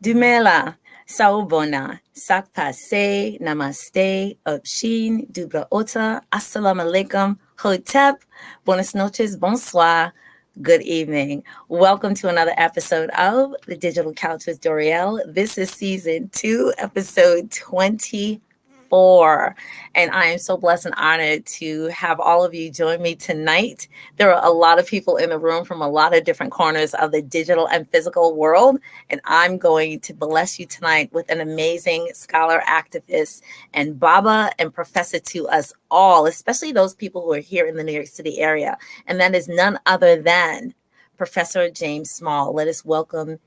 Dumela, Saubona, Sakpase, Namaste, Upshin, Dubraota, Assalamu alaikum, Hotep, Buenas noches, bonsoir, good evening. Welcome to another episode of The Digital Couch with Dorielle. This is season 2, episode 24. And I am so blessed and honored to have all of you join me tonight. There are a lot of people in the room from a lot of different corners of the digital and physical world. And I'm going to bless you tonight with an amazing scholar, activist, and Baba and professor to us all, especially those people who are here in the New York City area. And that is none other than Professor James Small. Let us welcome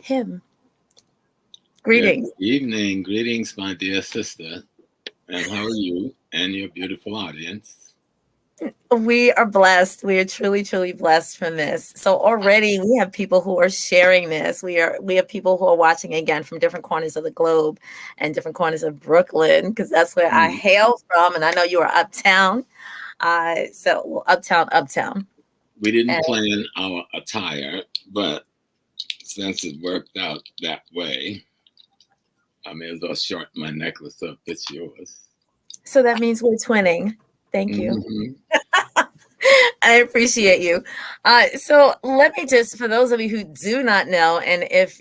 him. Greetings. Good evening. Greetings, my dear sister. And how are you and your beautiful audience? We are blessed. We are truly, truly blessed from this. So already we have people who are sharing this. We have people who are watching again from different corners of the globe and different corners of Brooklyn, because that's where I hail from. And I know you are uptown. Uptown. We didn't plan our attire, but since it worked out that way, I may as well shorten my necklace up. It's yours. So that means we're twinning. Thank you. Mm-hmm. I appreciate you. So let me just, for those of you who do not know, and if,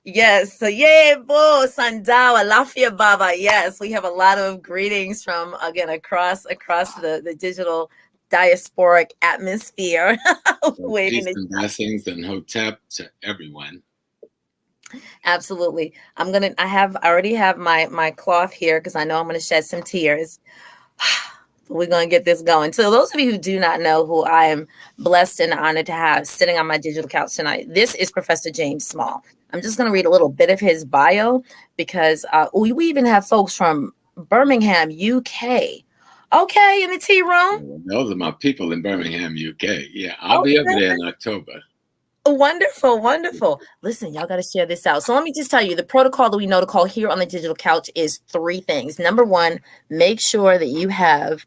yes, so bo, Sandawa, Lafia Baba, yes, we have a lot of greetings from, again, across the digital diasporic atmosphere. Peace and blessings and hotep to everyone. Absolutely. I already have my cloth here because I know I'm going to shed some tears. We're going to get this going. So those of you who do not know who I am blessed and honored to have sitting on my digital couch tonight, this is Professor James Small. I'm just going to read a little bit of his bio because we even have folks from Birmingham, UK. Okay, in the tea room. Those are my people in Birmingham, UK. Yeah, I'll be over there in October. Wonderful. Listen, y'all got to share this out. So let me just tell you, the protocol that we know to call here on the digital couch is 3 things. Number 1, make sure that you have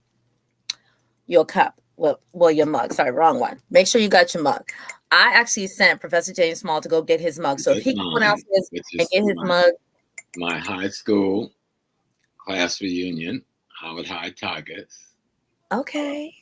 your cup. Well, your mug. Sorry, wrong one. Make sure you got your mug. I actually sent Professor James Small to go get his mug. So if he can announce this and get his mug. My high school class reunion, Howard High Tigers. Okay.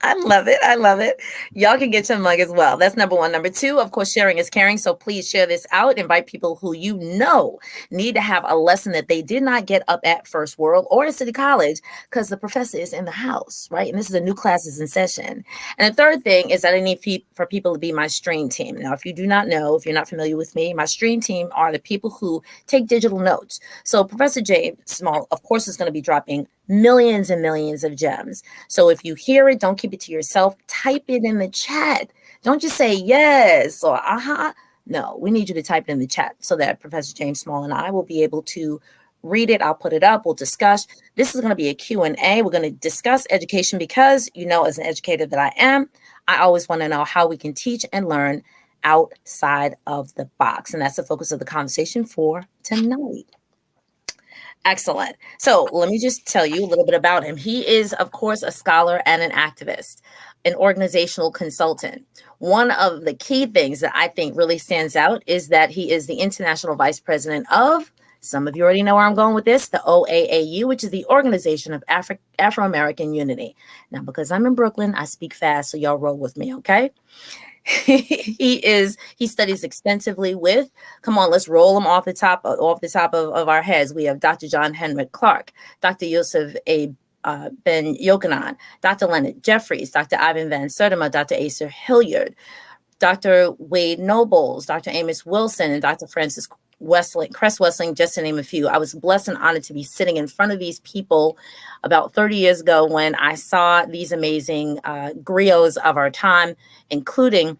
I love it. Y'all can get your mug as well. That's number 1. Number 2, of course, sharing is caring. So please share this out. Invite people who you know need to have a lesson that they did not get up at First World or at City College because the professor is in the house, right? And this is a new classes in session. And the 3rd thing is that I need for people to be my stream team. Now, if you do not know, if you're not familiar with me, my stream team are the people who take digital notes. So Professor James Small, of course, is going to be dropping millions and millions of gems. So if you hear it, don't keep it to yourself. Type it in the chat. Don't just say yes or aha. No, we need you to type it in the chat so that Professor James Small and I will be able to read it. I'll put it up. We'll discuss. This is going to be a Q&A. We're going to discuss education because, as an educator that I am, I always want to know how we can teach and learn outside of the box. And that's the focus of the conversation for tonight. Excellent. So let me just tell you a little bit about him. He is, of course, a scholar and an activist, an organizational consultant. One of the key things that I think really stands out is that he is the international vice president of, some of you already know where I'm going with this, the O.A.A.U, which is the Organization of Afro-American Unity. Now, because I'm in Brooklyn, I speak fast, so y'all roll with me, okay? He studies extensively with, come on, let's roll them off the top of our heads. We have Dr. John Henrik Clarke, Dr. Yosef Ben Jochannan, Dr. Leonard Jeffries, Dr. Ivan Van Sertima, Dr. Asa Hilliard, Dr. Wade Nobles, Dr. Amos Wilson, and Dr. Cress Welsing, just to name a few. I was blessed and honored to be sitting in front of these people about 30 years ago when I saw these amazing griots of our time, including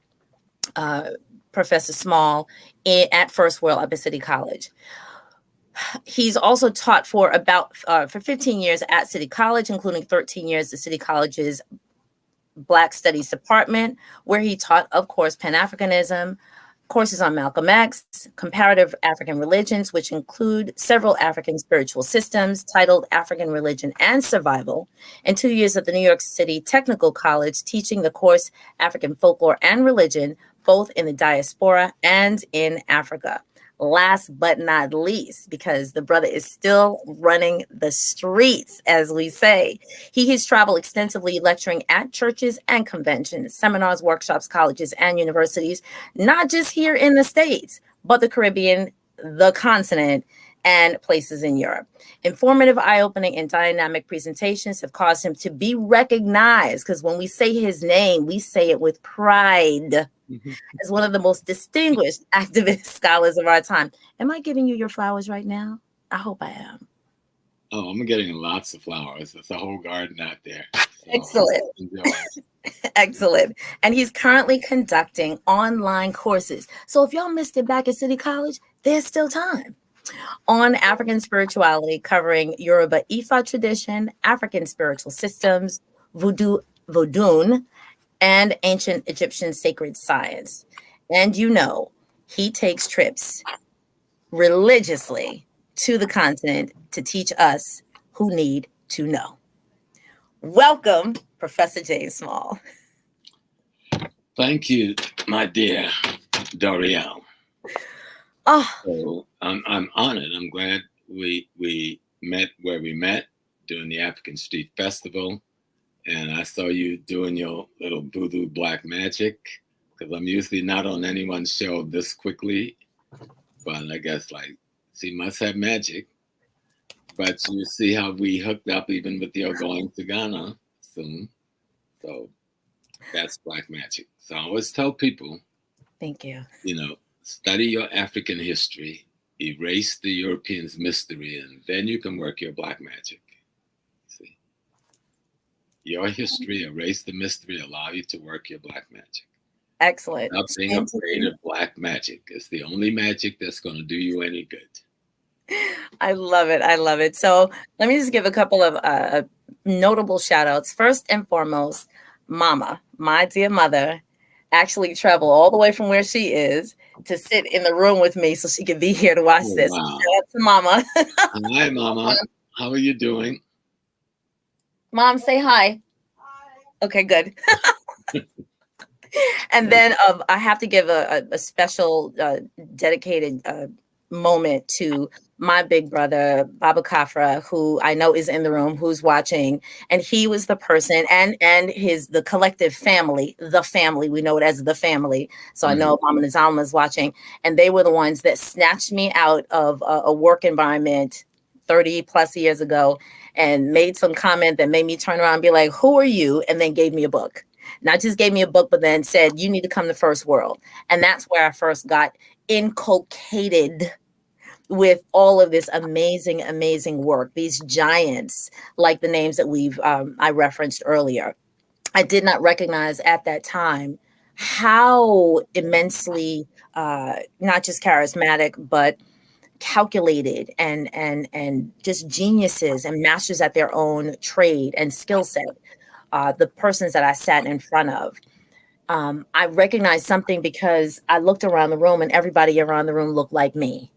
Professor Small at First World up at City College. He's also taught for 15 years at City College, including 13 years at City College's Black Studies Department, where he taught, of course, Pan-Africanism, courses on Malcolm X, comparative African religions, which include several African spiritual systems titled African Religion and Survival, and 2 years at the New York City Technical College teaching the course African Folklore and Religion, both in the diaspora and in Africa. Last but not least, because the brother is still running the streets, as we say, he has traveled extensively lecturing at churches and conventions, seminars, workshops, colleges, and universities, not just here in the States, but the Caribbean, the continent, and places in Europe. Informative, eye-opening, and dynamic presentations have caused him to be recognized, because when we say his name, we say it with pride, as one of the most distinguished activist scholars of our time. Am I giving you your flowers right now? I hope I am. Oh, I'm getting lots of flowers. There's a whole garden out there. So excellent. Excellent. And he's currently conducting online courses. So if y'all missed it back at City College, there's still time. On African spirituality, covering Yoruba Ifa tradition, African spiritual systems, Vodun, and ancient Egyptian sacred science. And he takes trips religiously to the continent to teach us who need to know. Welcome, Professor James Small. Thank you, my dear Dorielle. So I'm honored. I'm glad we met where we met during the African Street Festival. And I saw you doing your little voodoo black magic, because I'm usually not on anyone's show this quickly. But I guess she must have magic. But you see how we hooked up even with your going to Ghana soon. So that's black magic. So I always tell people, thank you. Study your African history, erase the Europeans' mystery, and then you can work your black magic. See? Your history, erase the mystery, allow you to work your black magic. Excellent. Not being afraid of black magic. It's the only magic that's going to do you any good. I love it. I love it. So let me just give a couple of notable shout outs. First and foremost, Mama, my dear mother, actually traveled all the way from where she is to sit in the room with me so she could be here to watch this. Wow. Shout out to Mama. Hi, Mama. How are you doing? Mom, say hi. Hi. Okay, good. And then I have to give a special dedicated moment to my big brother, Baba Kafra, who I know is in the room, who's watching. And he was the person and the collective family, the family, we know it as the family. So I know Mama Nzalma is watching. And they were the ones that snatched me out of a work environment 30 plus years ago and made some comment that made me turn around and be like, who are you? And then gave me a book. Not just gave me a book, but then said, you need to come to First World. And that's where I first got inculcated with all of this amazing, amazing work, these giants, like the names that I referenced earlier. I did not recognize at that time how immensely, not just charismatic, but calculated and just geniuses and masters at their own trade and skill set, the persons that I sat in front of. I recognized something because I looked around the room and everybody around the room looked like me.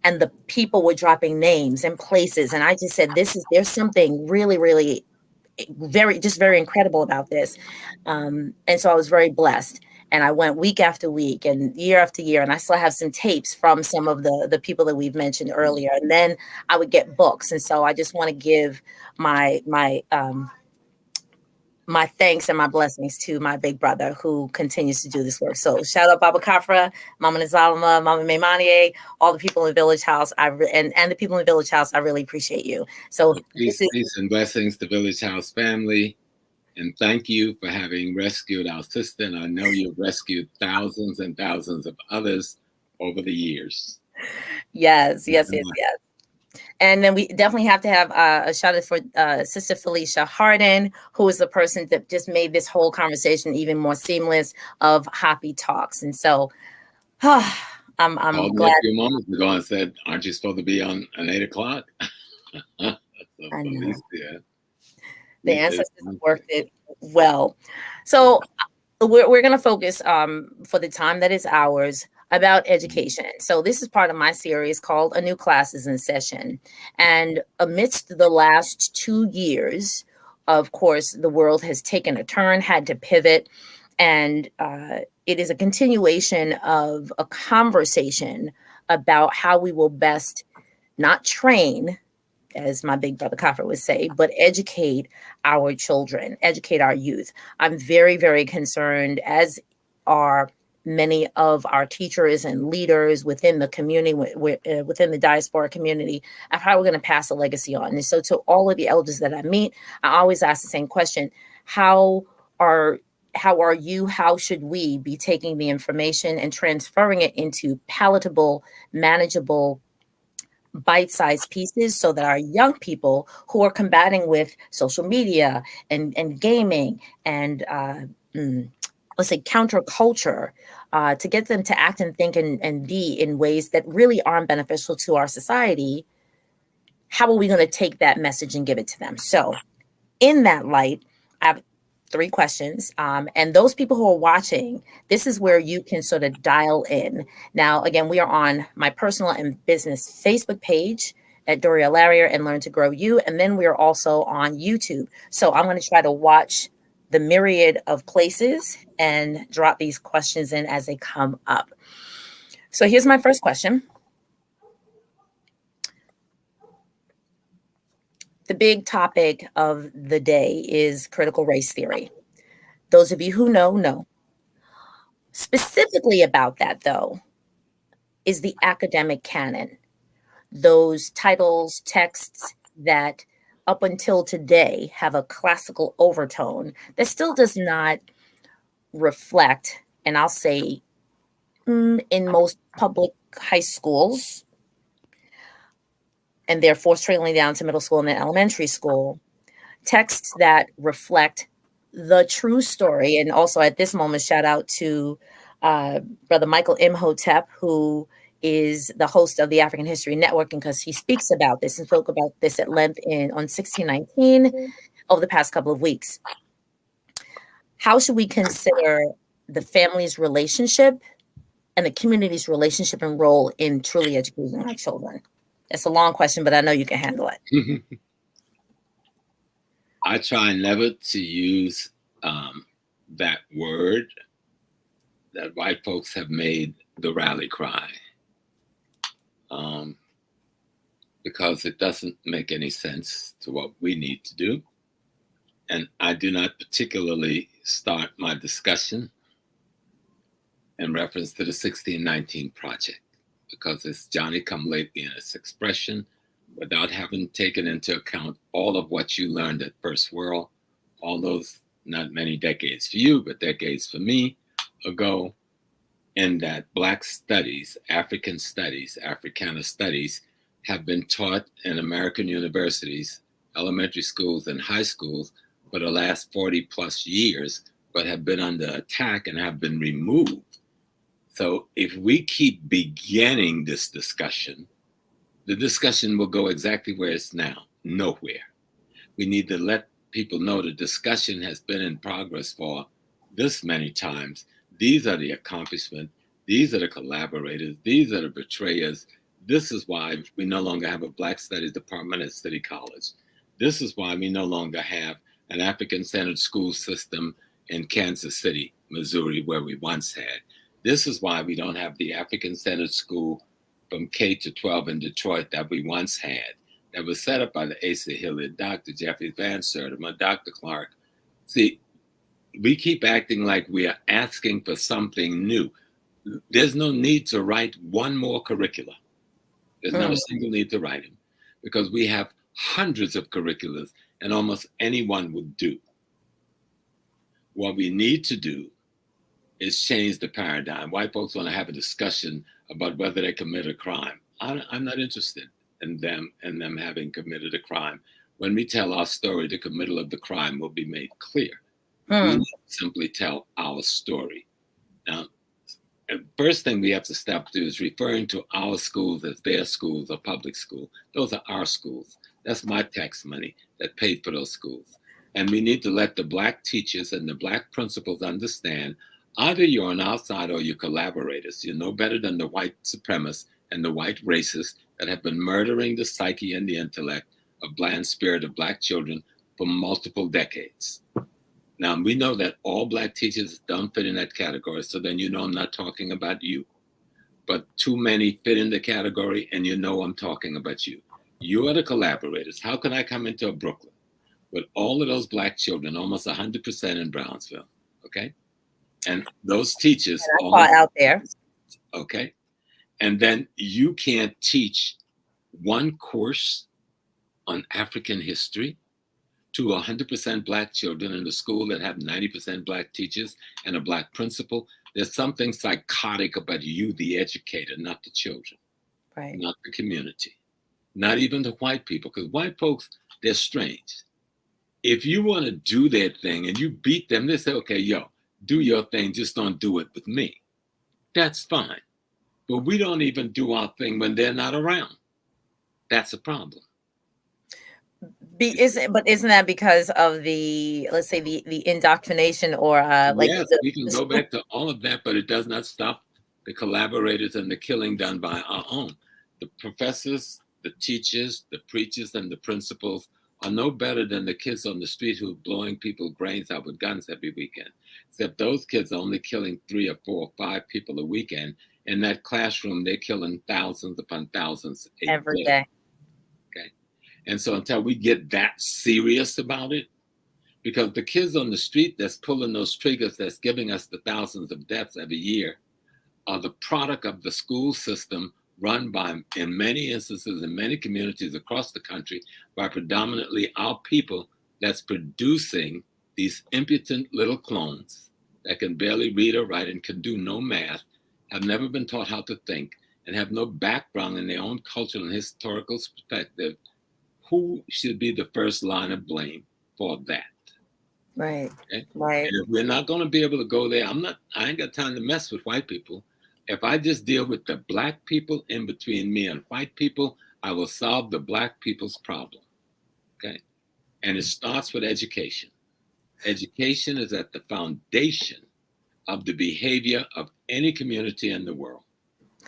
And the people were dropping names and places. And I just said, there's something really, really very incredible about this. And so I was very blessed. And I went week after week and year after year. And I still have some tapes from some of the people that we've mentioned earlier. And then I would get books. And so I just want to give my thanks and my blessings to my big brother who continues to do this work. So shout out Baba Kafra, Mama Nzalma, Mama Maimanie, all the people in the Village House. And the people in the Village House, I really appreciate you. So peace and blessings to Village House family. And thank you for having rescued our sister. And I know you've rescued thousands and thousands of others over the years. Yes. And then we definitely have to have a shout out for Sister Felicia Harden, who is the person that just made this whole conversation even more seamless of Hoppy Talks. And so I'm glad. A few moments ago and said, aren't you supposed to be on 8 o'clock? I know. The ancestors worked it well. So we're going to focus for the time that is ours about education. So this is part of my series called A New Class is in Session. And amidst the last 2 years, of course, the world has taken a turn, had to pivot. And it is a continuation of a conversation about how we will best not train, as my big brother Kaffer would say, but educate our children, educate our youth. I'm very, very concerned, as are many of our teachers and leaders within the community, within the diaspora community, of how we're going to pass a legacy on. And so to all of the elders that I meet, I always ask the same question: how are you, how should we be taking the information and transferring it into palatable, manageable, bite-sized pieces, so that our young people who are combating with social media and gaming and let's say counterculture, to get them to act and think and be in ways that really aren't beneficial to our society, how are we going to take that message and give it to them? So in that light, I have 3 questions. And those people who are watching, this is where you can sort of dial in. Now, again, we are on my personal and business Facebook page at Doria Larrier and Learn to Grow You. And then we are also on YouTube. So I'm going to try to watch the myriad of places and drop these questions in as they come up. So here's my first question. The big topic of the day is critical race theory. Those of you who know. Specifically about that, though, is the academic canon. Those titles, texts that up until today have a classical overtone that still does not reflect, and I'll say in most public high schools, and therefore trailing down to middle school and then elementary school, texts that reflect the true story. And also at this moment, shout out to Brother Michael Imhotep, who is the host of the African History Network, and because he speaks about this and spoke about this at length on 1619 over the past couple of weeks. How should we consider the family's relationship and the community's relationship and role in truly educating our children? It's a long question, but I know you can handle it. I try never to use that word that white folks have made the rally cry, because it doesn't make any sense to what we need to do. And I do not particularly start my discussion in reference to the 1619 project, because it's Johnny come lately in its expression, without having taken into account all of what you learned at First World, all those not many decades for you, but decades for me ago, in that Black studies, African studies, Africana studies have been taught in American universities, elementary schools and high schools for the last 40 plus years, but have been under attack and have been removed. So if we keep beginning this discussion, the discussion will go exactly where it's now, nowhere. We need to let people know the discussion has been in progress for this many times. These are the accomplishments. These are the collaborators. These are the betrayers. This is why we no longer have a Black Studies department at City College. This is why we no longer have an African-centered school system in Kansas City, Missouri, where we once had. This is why we don't have the African-centered school from K to 12 in Detroit that we once had, that was set up by the Asa Hilliard, Dr. Jeffries, Van Sertima, Dr. Clarke. See, we keep acting like we are asking for something new. There's no need to write one more curricula. There's not a single need to write them, because we have hundreds of curriculums and almost anyone would do. What we need to do is change the paradigm. White folks want to have a discussion about whether they commit a crime. I'm not interested in them having committed a crime. When we tell our story, the committal of the crime will be made clear. We simply tell our story. Now, the first thing we have to stop to is referring to our schools as their schools or public school. Those are our schools. That's my tax money that paid for those schools. And we need to let the Black teachers and the Black principals understand, either you're on our side or you're collaborators. You're no better than the white supremacists and the white racists that have been murdering the psyche and the intellect of and spirit of Black children for multiple decades. Now, we know that all Black teachers don't fit in that category, so then you know I'm not talking about you. But too many fit in the category, and you know I'm talking about you. You are the collaborators. How can I come into Brooklyn with all of those Black children, almost 100% in Brownsville, okay? And those teachers all out there, okay? And then you can't teach one course on African history to 100% Black children in a school that have 90% Black teachers and a Black principal. There's something psychotic about you, the educator, not the children, right? Not the community, not even the white people, because white folks, they're strange. If you want to do their thing and you beat them, they say, okay, yo, do your thing, just don't do it with me. That's fine. But we don't even do our thing when they're not around. That's a problem. Isn't that because of the, let's say, the indoctrination or yes, we can go back to all of that, but it does not stop the collaborators and the killing done by our own. The professors, the teachers, the preachers, and the principals are no better than the kids on the street who are blowing people's brains out with guns every weekend. Except those kids are only killing 3 or 4 or 5 people a weekend. In that classroom, they're killing thousands upon thousands every day. Okay. And so until we get that serious about it, because the kids on the street that's pulling those triggers, that's giving us the thousands of deaths every year, are the product of the school system run by, in many instances, in many communities across the country, by predominantly our people that's producing these impotent little clones that can barely read or write and can do no math, have never been taught how to think, and have no background in their own cultural and historical perspective. Who should be the first line of blame for that? Right. Okay? Right. And if we're not going to be able to go there, I ain't got time to mess with white people. If I just deal with the Black people in between me and white people, I will solve the Black people's problem. Okay. And it starts with education. Education is at the foundation of the behavior of any community in the world.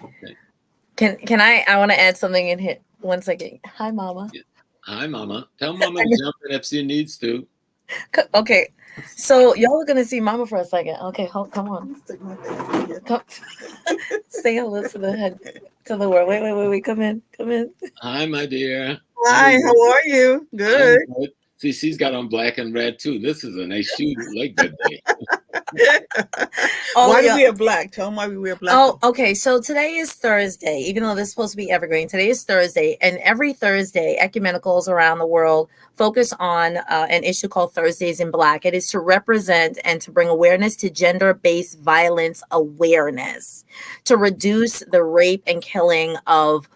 Okay. Can I want to add something in here. 1 second. Hi, Mama. Yeah. Hi, Mama. Tell Mama to jump in if she needs to. Okay. So y'all are going to see Mama for a second. Okay, come on. Come. Say hello to the world. Wait. Come in. Hi, my dear. Hi, how are you? Good. See, she's got on black and red too. This is a nice shoe like good day. Why do we wear black? Tell them why we wear black. Oh, okay. So today is Thursday, even though this is supposed to be evergreen. Today is Thursday, and every Thursday, ecumenicals around the world focus on an issue called Thursdays in Black. It is to represent and to bring awareness to gender-based violence awareness, to reduce the rape and killing of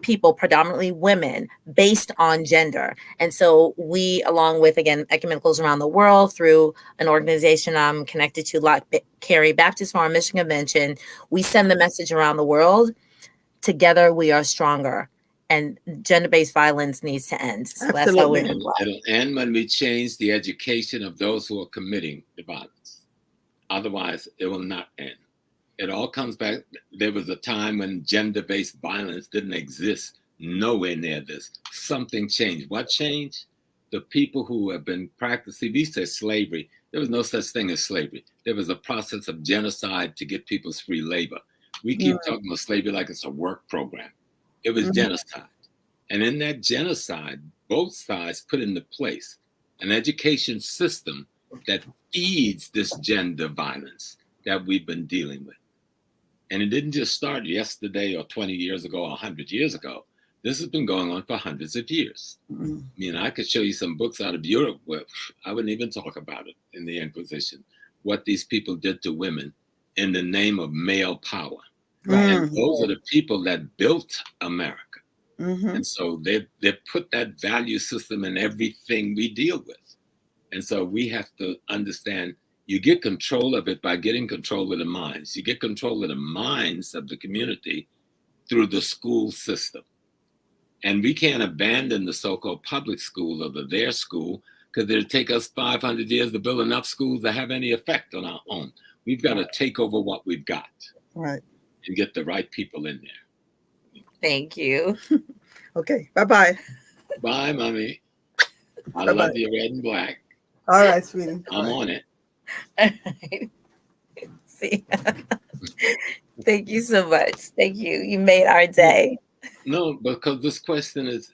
people, predominantly women, based on gender. And so we, along with, again, ecumenicals around the world, through an organization I'm connected to, Carrie Baptist Farm Mission Convention, we send the message around the world. Together we are stronger, and gender-based violence needs to end. So that's how we're It'll end when we change the education of those who are committing the violence. Otherwise, it will not end. It all comes back. There was a time when gender-based violence didn't exist, nowhere near this. Something changed. What changed? The people who have been practicing, we said slavery. There was no such thing as slavery. There was a process of genocide to get people's free labor. We keep talking about slavery like it's a work program. It was genocide. And in that genocide, both sides put into place an education system that feeds this gender violence that we've been dealing with. And it didn't just start yesterday or 20 years ago or 100 years ago. This has been going on for hundreds of years. I mean, I could show you some books out of Europe where I wouldn't even talk about it in the Inquisition, what these people did to women in the name of male power. And those are the people that built America. And so they put that value system in everything we deal with. And so we have to understand, you get control of it by getting control of the minds. You get control of the minds of the community through the school system. And we can't abandon the so-called public school or their school, because it'll take us 500 years to build enough schools to have any effect on our own. We've got to take over what we've got. Right. And get the right people in there. Thank you. Okay. Bye-bye. Bye, Mommy. I love you red and black. All right, sweetie. I'm on it. All right. See, thank you so much. Thank you. You made our day. No, because this question is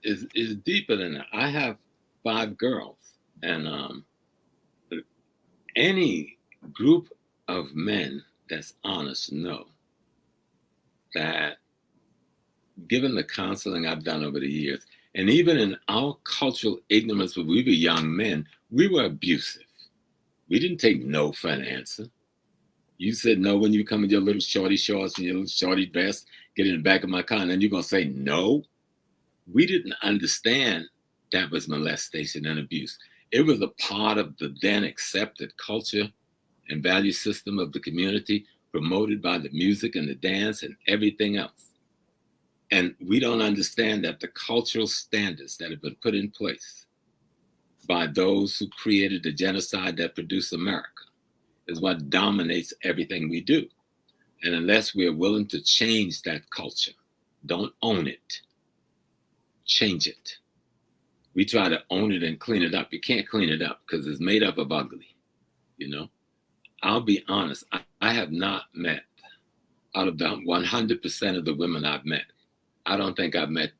deeper than that. I have 5 girls, and any group of men that's honest know that, given the counseling I've done over the years, and even in our cultural ignorance when we were young men, we were abusive. We didn't take no for an answer. You said no when you come in your little shorty shorts and your little shorty vest, get in the back of my car, and then you're going to say no? We didn't understand that was molestation and abuse. It was a part of the then accepted culture and value system of the community, promoted by the music and the dance and everything else. And we don't understand that the cultural standards that have been put in place by those who created the genocide that produced America is what dominates everything we do. And unless we're willing to change that culture, don't own it, change it. We try to own it and clean it up. You can't clean it up because it's made up of ugly, you know? I'll be honest, I have not met, out of the 100% of the women I've met, I don't think I've met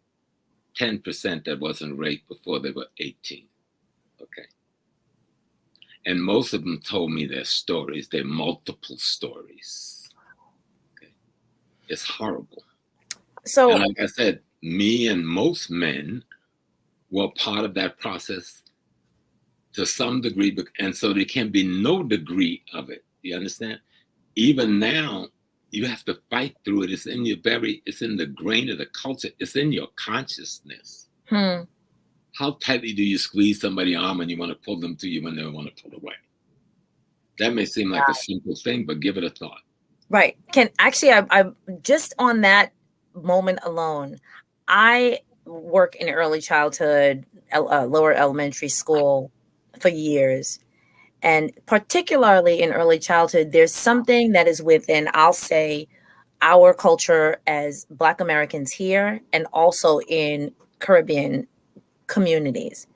10% that wasn't raped before they were 18, okay? And most of them told me their stories, their multiple stories, okay? It's horrible. So, and like I said, me and most men were part of that process to some degree, and so there can be no degree of it. You understand? Even now, you have to fight through it. It's in your it's in the grain of the culture. It's in your consciousness. How tightly do you squeeze somebody's arm when you want to pull them to you when they want to pull away? That may seem like a simple thing, but give it a thought. Right. I just on that moment alone, I work in early childhood, lower elementary school for years. And particularly in early childhood, there's something that is within, I'll say, our culture as Black Americans here and also in Caribbean communities.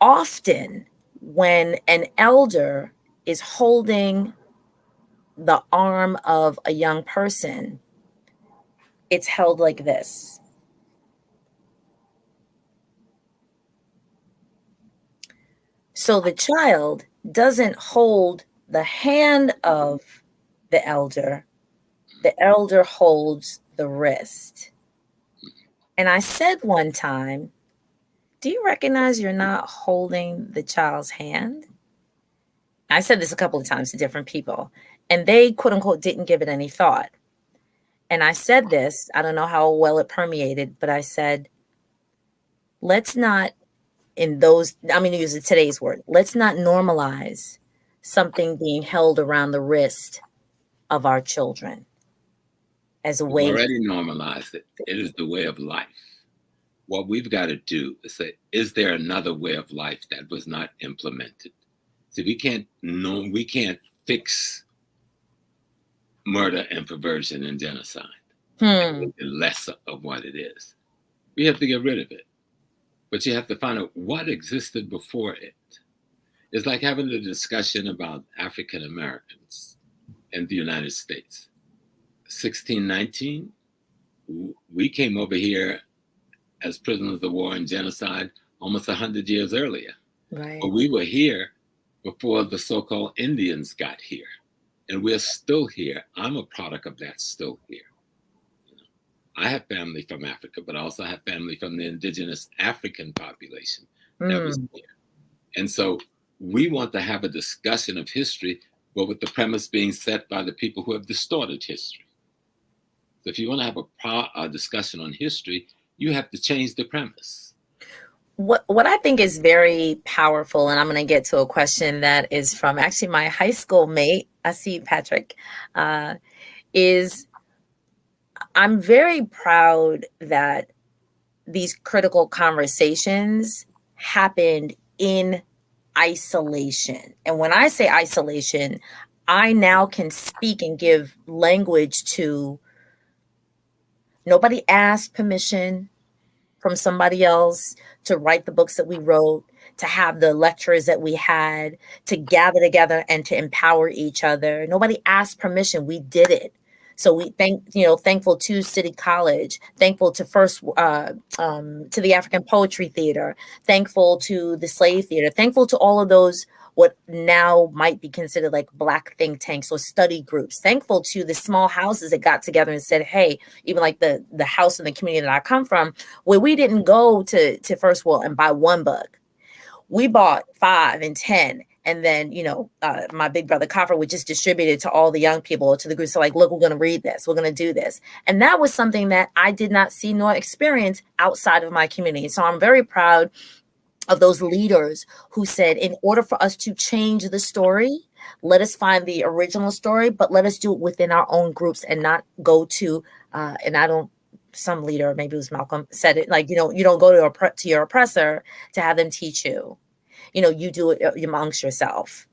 Often when an elder is holding the arm of a young person, it's held like this. So the child doesn't hold the hand of the elder holds the wrist. And I said one time, do you recognize you're not holding the child's hand? I said this a couple of times to different people, and they, quote unquote, didn't give it any thought. And I said this, I don't know how well it permeated, but I said, let's not, I'm going to use today's word, let's not normalize something being held around the wrist of our children as a way. We've already normalized it. It is the way of life. What we've got to do is say, is there another way of life that was not implemented? So we can't fix murder and perversion and genocide. The lesser of what it is. We have to get rid of it. But you have to find out what existed before it. It's like having a discussion about African Americans in the United States. 1619, we came over here as prisoners of war and genocide almost 100 years earlier. Right. But we were here before the so-called Indians got here. And we're still here. I'm a product of that still here. I have family from Africa, but I also have family from the indigenous African population that was here. And so we want to have a discussion of history, but with the premise being set by the people who have distorted history. So if you want to have a discussion on history, you have to change the premise. What I think is very powerful, and I'm going to get to a question that is from actually my high school mate, I see Patrick, is I'm very proud that these critical conversations happened in isolation. And when I say isolation, I now can speak and give language to nobody asked permission from somebody else, to write the books that we wrote, to have the lectures that we had, to gather together and to empower each other. Nobody asked permission. We did it. So we thankful to City College, thankful to to the African Poetry Theater, thankful to the Slave Theater, thankful to all of those what now might be considered like Black think tanks or study groups, thankful to the small houses that got together and said, hey, even like the house in the community that I come from, where we didn't go to First World and buy one book. We bought 5 and 10. And then, my big brother Coffer would just distribute it to all the young people, to the groups. So like, look, we're going to read this. We're going to do this. And that was something that I did not see nor experience outside of my community. So I'm very proud of those leaders who said, in order for us to change the story, let us find the original story, but let us do it within our own groups and not go to, some leader, maybe it was Malcolm, said it like, you don't go to your oppressor to have them teach you. You do it amongst yourself.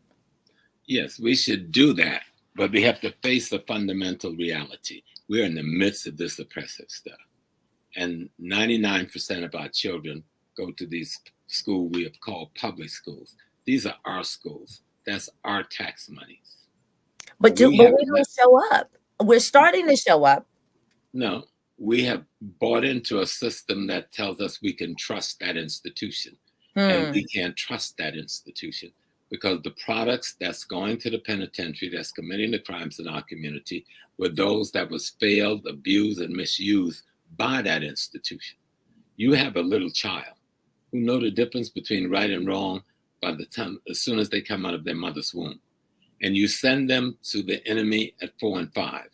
Yes, we should do that, but we have to face the fundamental reality. We're in the midst of this oppressive stuff. And 99% of our children go to these schools we have called public schools. These are our schools. That's our tax monies. But we don't show up. We're starting to show up. No, we have bought into a system that tells us we can trust that institution. And we can't trust that institution because the products that's going to the penitentiary, that's committing the crimes in our community, were those that was failed, abused, and misused by that institution. You have a little child who know the difference between right and wrong by the time, as soon as they come out of their mother's womb. And you send them to the enemy at 4 and 5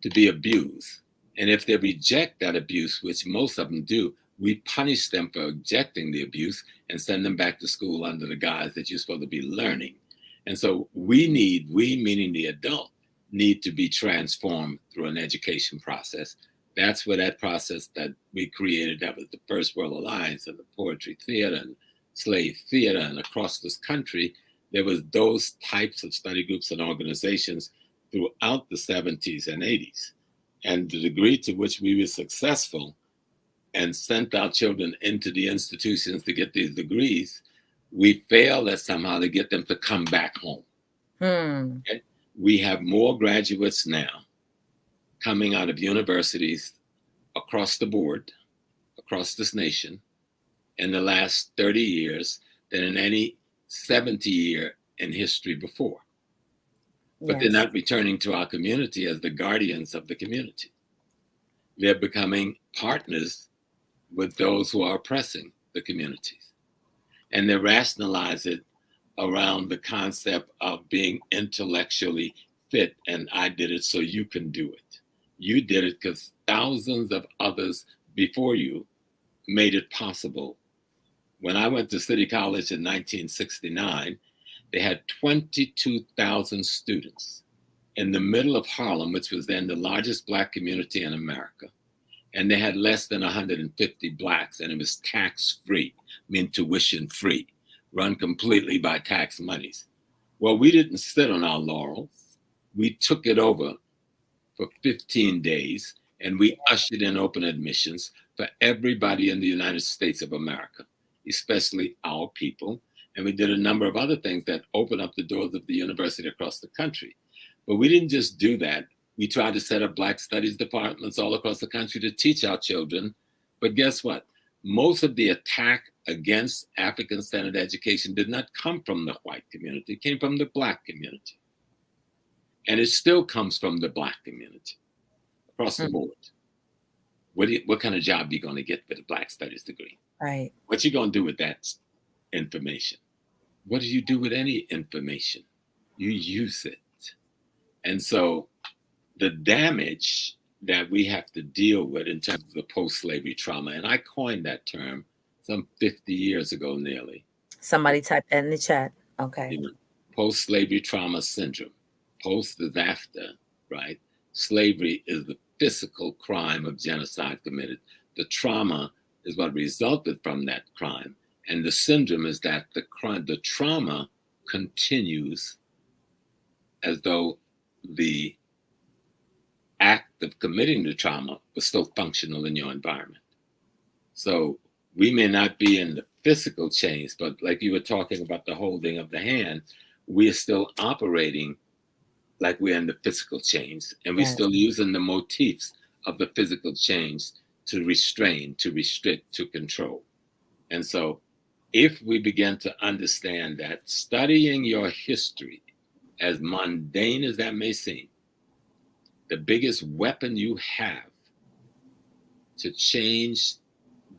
to be abused. And if they reject that abuse, which most of them do, we punish them for rejecting the abuse and send them back to school under the guise that you're supposed to be learning. And so we, meaning the adult, need to be transformed through an education process. That's where that process that we created, that was the First World Alliance and the Poetry Theater and Slave Theater, and across this country, there was those types of study groups and organizations throughout the 70s and 80s. And the degree to which we were successful and sent our children into the institutions to get these degrees, we failed at somehow to get them to come back home. And we have more graduates now coming out of universities across the board, across this nation, in the last 30 years than in any 70 year in history before. But they're not returning to our community as the guardians of the community. They're becoming partners with those who are oppressing the communities. And they rationalize it around the concept of being intellectually fit, and I did it so you can do it. You did it because thousands of others before you made it possible. When I went to City College in 1969, they had 22,000 students in the middle of Harlem, which was then the largest Black community in America. And they had less than 150 Blacks, and it was tax-free, tuition-free, run completely by tax monies. Well, we didn't sit on our laurels. We took it over for 15 days, and we ushered in open admissions for everybody in the United States of America, especially our people. And we did a number of other things that opened up the doors of the university across the country. But we didn't just do that. We tried to set up Black studies departments all across the country to teach our children. But guess what? Most of the attack against African-centered education did not come from the white community. It came from the Black community. And it still comes from the Black community across the board. What kind of job are you going to get with a Black studies degree? Right. What you going to do with that information? What do you do with any information? You use it. And so the damage that we have to deal with in terms of the post-slavery trauma, and I coined that term some 50 years ago nearly. Somebody typed that in the chat. Okay. Post-slavery trauma syndrome. Post is after, right? Slavery is the physical crime of genocide committed. The trauma is what resulted from that crime. And the syndrome is that the trauma continues as though the act of committing the trauma was still functional in your environment. So we may not be in the physical change, but like you were talking about the holding of the hand, we are still operating like we're in the physical change, and we're still using the motifs of the physical change to restrain, to restrict, to control. And so if we begin to understand that studying your history, as mundane as that may seem, the biggest weapon you have to change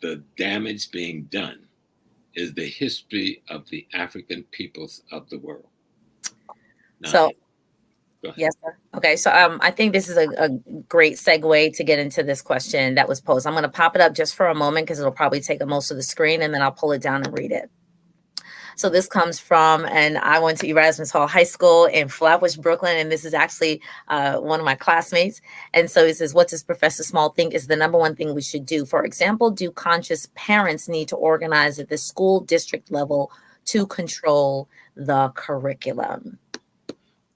the damage being done is the history of the African peoples of the world. Now, so, yes, sir. Okay, so I think this is a great segue to get into this question that was posed. I'm going to pop it up just for a moment because it'll probably take up most of the screen, and then I'll pull it down and read it. So this comes from, and I went to Erasmus Hall High School in Flatbush, Brooklyn, and this is actually one of my classmates. And so he says, what does Professor Small think is the number one thing we should do? For example, do conscious parents need to organize at the school district level to control the curriculum?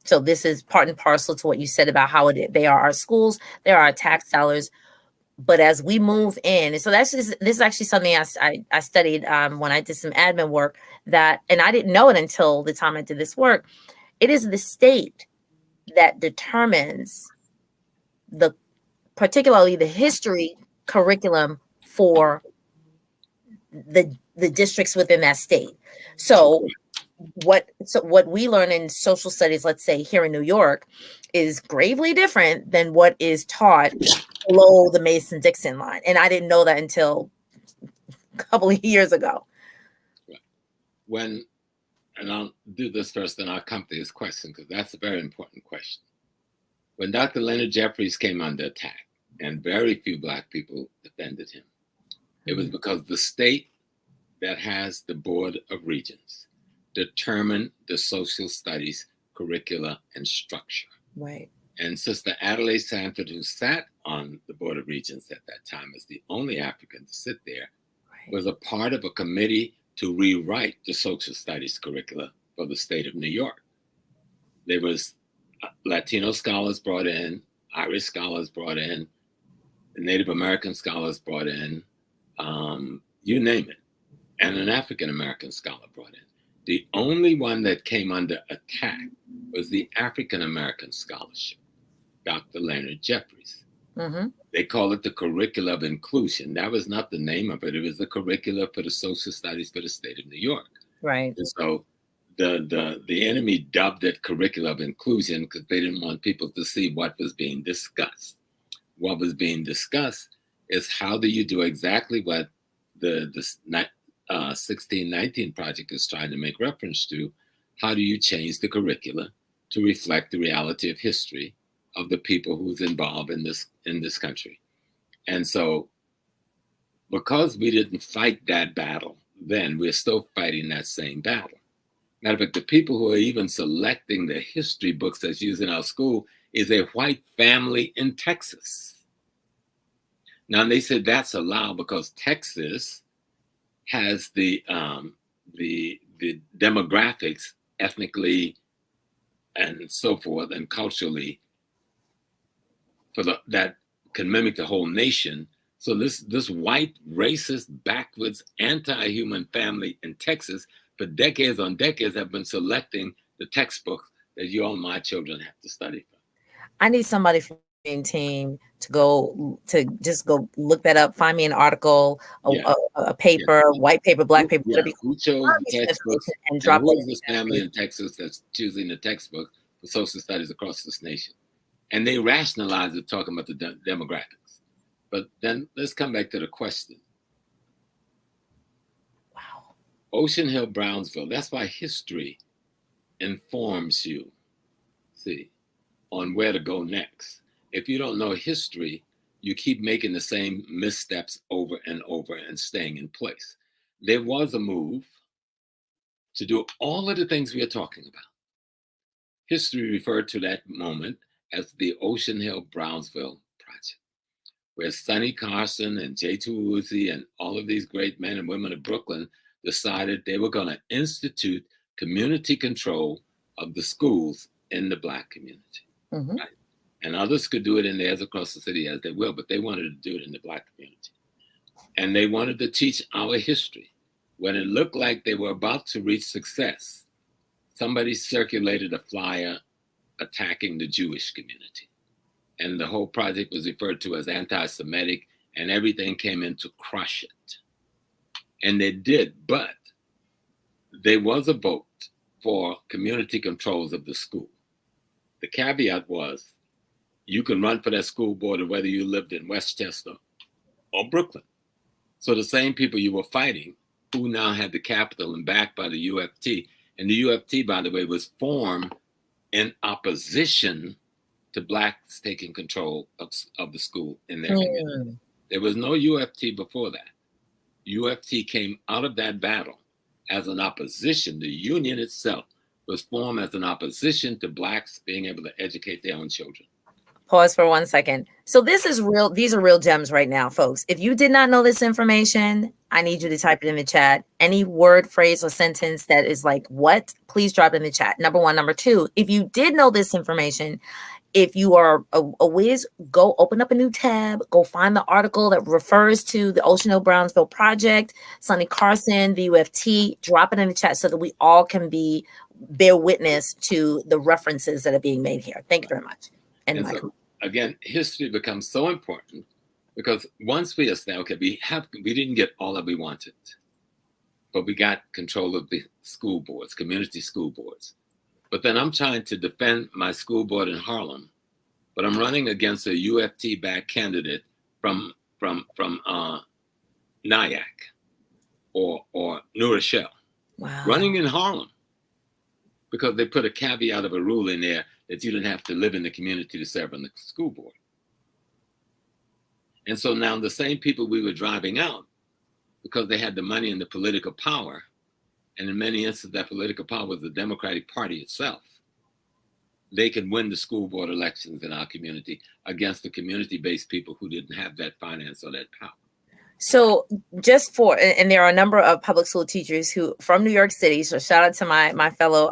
So this is part and parcel to what you said about how they are our schools, they are our tax dollars. But as we move in, and so this is actually something I studied when I did some admin work, that, and I didn't know it until the time I did this work. It is the state that determines particularly the history curriculum for the districts within that state. So what we learn in social studies, let's say here in New York, is gravely different than what is taught below the Mason-Dixon line. And I didn't know that until a couple of years ago. And I'll do this first, then I'll come to his question, because that's a very important question. When Dr. Leonard Jeffries came under attack, and very few Black people defended him, it was because the state that has the Board of Regents determined the social studies curricula and structure. Right. And Sister Adelaide Sanford, who sat on the Board of Regents at that time as the only African to sit there, was a part of a committee to rewrite the social studies curricula for the state of New York. There was Latino scholars brought in, Irish scholars brought in, Native American scholars brought in, you name it, and an African American scholar brought in. The only one that came under attack was the African American scholarship, Dr. Leonard Jeffries. Mm-hmm. They call it the curricula of inclusion. That was not the name of it. It was the curricula for the social studies for the state of New York. Right. And so the enemy dubbed it curricula of inclusion because they didn't want people to see what was being discussed. What was being discussed is how do you do exactly what the 1619 project is trying to make reference to. How do you change the curricula to reflect the reality of history of the people who's involved in this country? And so because we didn't fight that battle then, we're still fighting that same battle. Matter of fact, the people who are even selecting the history books that's used in our school is a white family in Texas. Now, they said that's allowed because Texas has the demographics ethnically and so forth and culturally that can mimic the whole nation. So this white, racist, backwards, anti-human family in Texas for decades on decades have been selecting the textbooks that you all my children have to study from. I need somebody from the team to just go look that up, find me an article, a paper, white paper, black paper, whatever. Who chose the textbooks and drop who is this family in Texas that's choosing the textbook for social studies across this nation? And they rationalize it talking about the demographics. But then let's come back to the question. Wow. Ocean Hill-Brownsville, that's why history informs you, see, on where to go next. If you don't know history, you keep making the same missteps over and over and staying in place. There was a move to do all of the things we are talking about. History referred to that moment as the Ocean Hill-Brownsville Project, where Sonny Carson and J. Tuuzi and all of these great men and women of Brooklyn decided they were going to institute community control of the schools in the Black community. Mm-hmm. Right? And others could do it in theirs across the city as they will, but they wanted to do it in the Black community. and they wanted to teach our history. When it looked like they were about to reach success, somebody circulated a flyer attacking the Jewish community. And the whole project was referred to as anti-Semitic, and everything came in to crush it. And they did, but there was a vote for community controls of the school. The caveat was, you can run for that school board whether you lived in Westchester or Brooklyn. So the same people you were fighting, who now had the capital and backed by the UFT, and the UFT, by the way, was formed in opposition to blacks taking control of the school in their community. There was no UFT before that. UFT came out of that battle as an opposition. The union itself was formed as an opposition to blacks being able to educate their own children. Pause for 1 second. So this is real. These are real gems right now, folks. If you did not know this information, I need you to type it in the chat. Any word, phrase, or sentence that is like, what? Please drop it in the chat. Number one. Number two, if you did know this information, if you are a whiz, go open up a new tab, go find the article that refers to the Hill-Brownsville project, Sonny Carson, the UFT, drop it in the chat so that we all can bear witness to the references that are being made here. Thank you very much. And so, again, history becomes so important because once we established, okay, we didn't get all that we wanted, but we got control of the school boards, community school boards. But then I'm trying to defend my school board in Harlem, but I'm running against a UFT-backed candidate from Nyack or New Rochelle. Wow. Running in Harlem because they put a caveat of a rule in there that you didn't have to live in the community to serve on the school board. And so now the same people we were driving out, because they had the money and the political power, and in many instances that political power was the Democratic Party itself, they could win the school board elections in our community against the community-based people who didn't have that finance or that power. So and there are a number of public school teachers who from New York City. So shout out to my fellow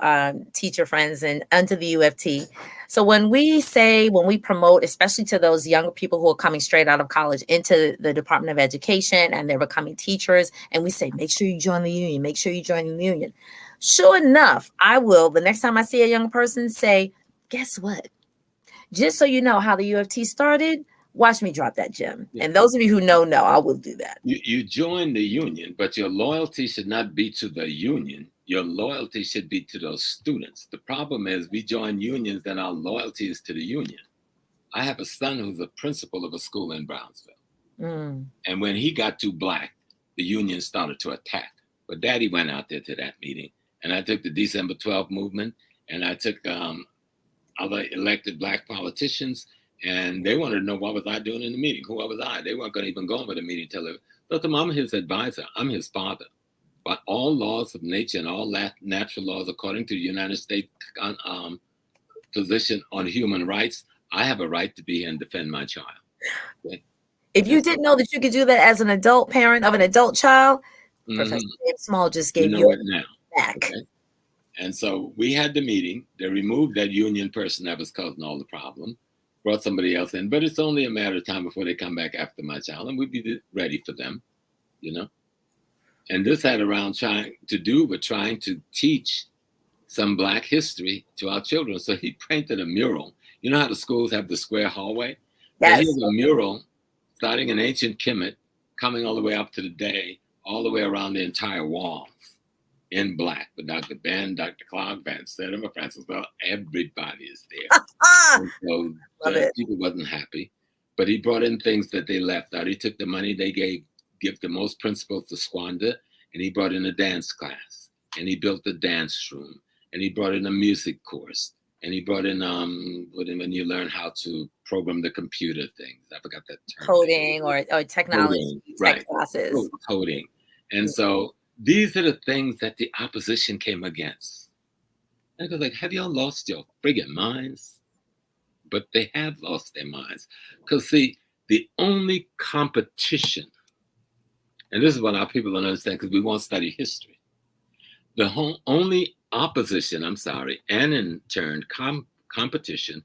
teacher friends and to the UFT. So when we promote, especially to those young people who are coming straight out of college into the Department of Education and they're becoming teachers, and we say, make sure you join the union, make sure you join the union. Sure enough, I will, the next time I see a young person, say, guess what? Just so you know how the UFT started, watch me drop that gem. Yeah. And those of you who know, I will do that. You join the union, but your loyalty should not be to the union. Your loyalty should be to those students. The problem is we join unions and our loyalty is to the union. I have a son who's a principal of a school in Brownsville. And when he got too black, the union started to attack. But Daddy went out there to that meeting. And I took the December 12th movement and I took other elected black politicians. And they wanted to know what was I doing in the meeting? Who was I? They weren't going to even go over the meeting till I'm his advisor. I'm his father. But all laws of nature and all natural laws, according to the United States position on human rights, I have a right to be here and defend my child. Okay? If you didn't know that you could do that as an adult parent of an adult child, Professor James Small just gave you it now. Back. Okay? And so we had the meeting. They removed that union person that was causing all the problem. Brought somebody else in, but it's only a matter of time before they come back after my child, and we'd be ready for them, And this had around trying to teach some black history to our children. So he painted a mural. You know how the schools have the square hallway? Yes. Here's a mural starting in ancient Kemet, coming all the way up to the day, all the way around the entire walls in black with Dr. Ben, Dr. Clarke, Sertima, Francis, everybody is there. So people wasn't happy, but he brought in things that they left out. He took the money they give to most principals to squander, and he brought in a dance class, and he built a dance room, and he brought in a music course, and he brought in when you learn how to program the computer things. I forgot that term. Coding or technology tech classes. Coding. And so these are the things that the opposition came against. And I was like, have y'all lost your friggin' minds? But they have lost their minds. Because see, the only competition, and this is what our people don't understand because we won't study history. The only opposition, and in turn, competition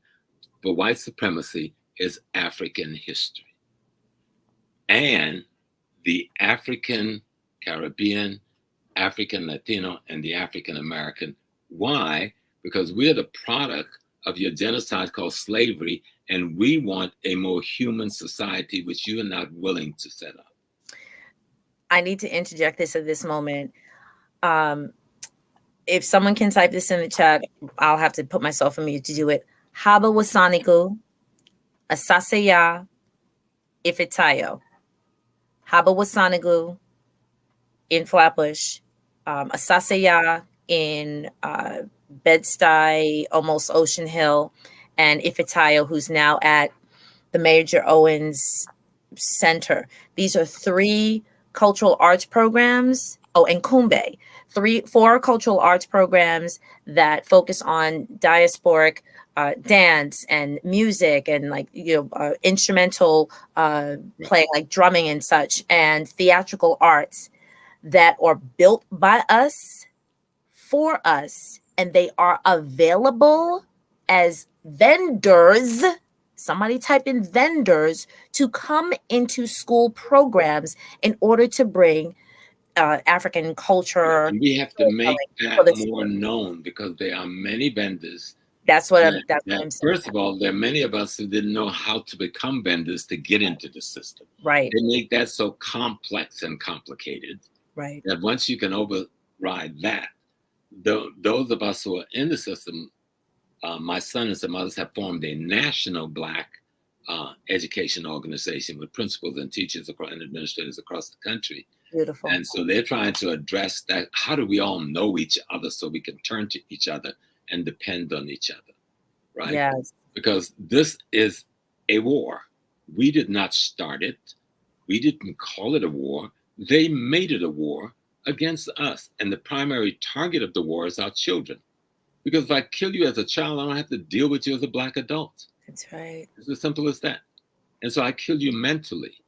for white supremacy is African history. And the African Caribbean, African Latino, and the African American. Why? Because we're the product of your genocide called slavery, and we want a more human society, which you are not willing to set up. I need to interject this at this moment. If someone can type this in the chat, I'll have to put myself on mute to do it. Haba wasaniku, asaseya, ifitayo. Haba wasaniku in Flatbush, asaseya in Bed-Stuy, almost Ocean Hill, and Ifitayo, who's now at the Major Owens Center. These are 3 cultural arts programs. Oh, and Kumbe, 4 cultural arts programs that focus on diasporic dance and music and instrumental playing, like drumming and such, and theatrical arts that are built by us, for us, and they are available as vendors. Somebody type in vendors to come into school programs in order to bring African culture. And we have to make that more known, because there are many vendors. That's what I'm saying. First of all, there are many of us who didn't know how to become vendors to get into the system. Right. They make that so complex and complicated. Right. That once you can override that, those of us who are in the system, my son and some others have formed a national Black education organization with principals and teachers and administrators across the country. Beautiful. And so they're trying to address that. How do we all know each other so we can turn to each other and depend on each other, right? Yes. Because this is a war. We did not start it. We didn't call it a war. They made it a war against us. And the primary target of the war is our children. Because if I kill you as a child, I don't have to deal with you as a Black adult. That's right. It's as simple as that. And so I kill you mentally.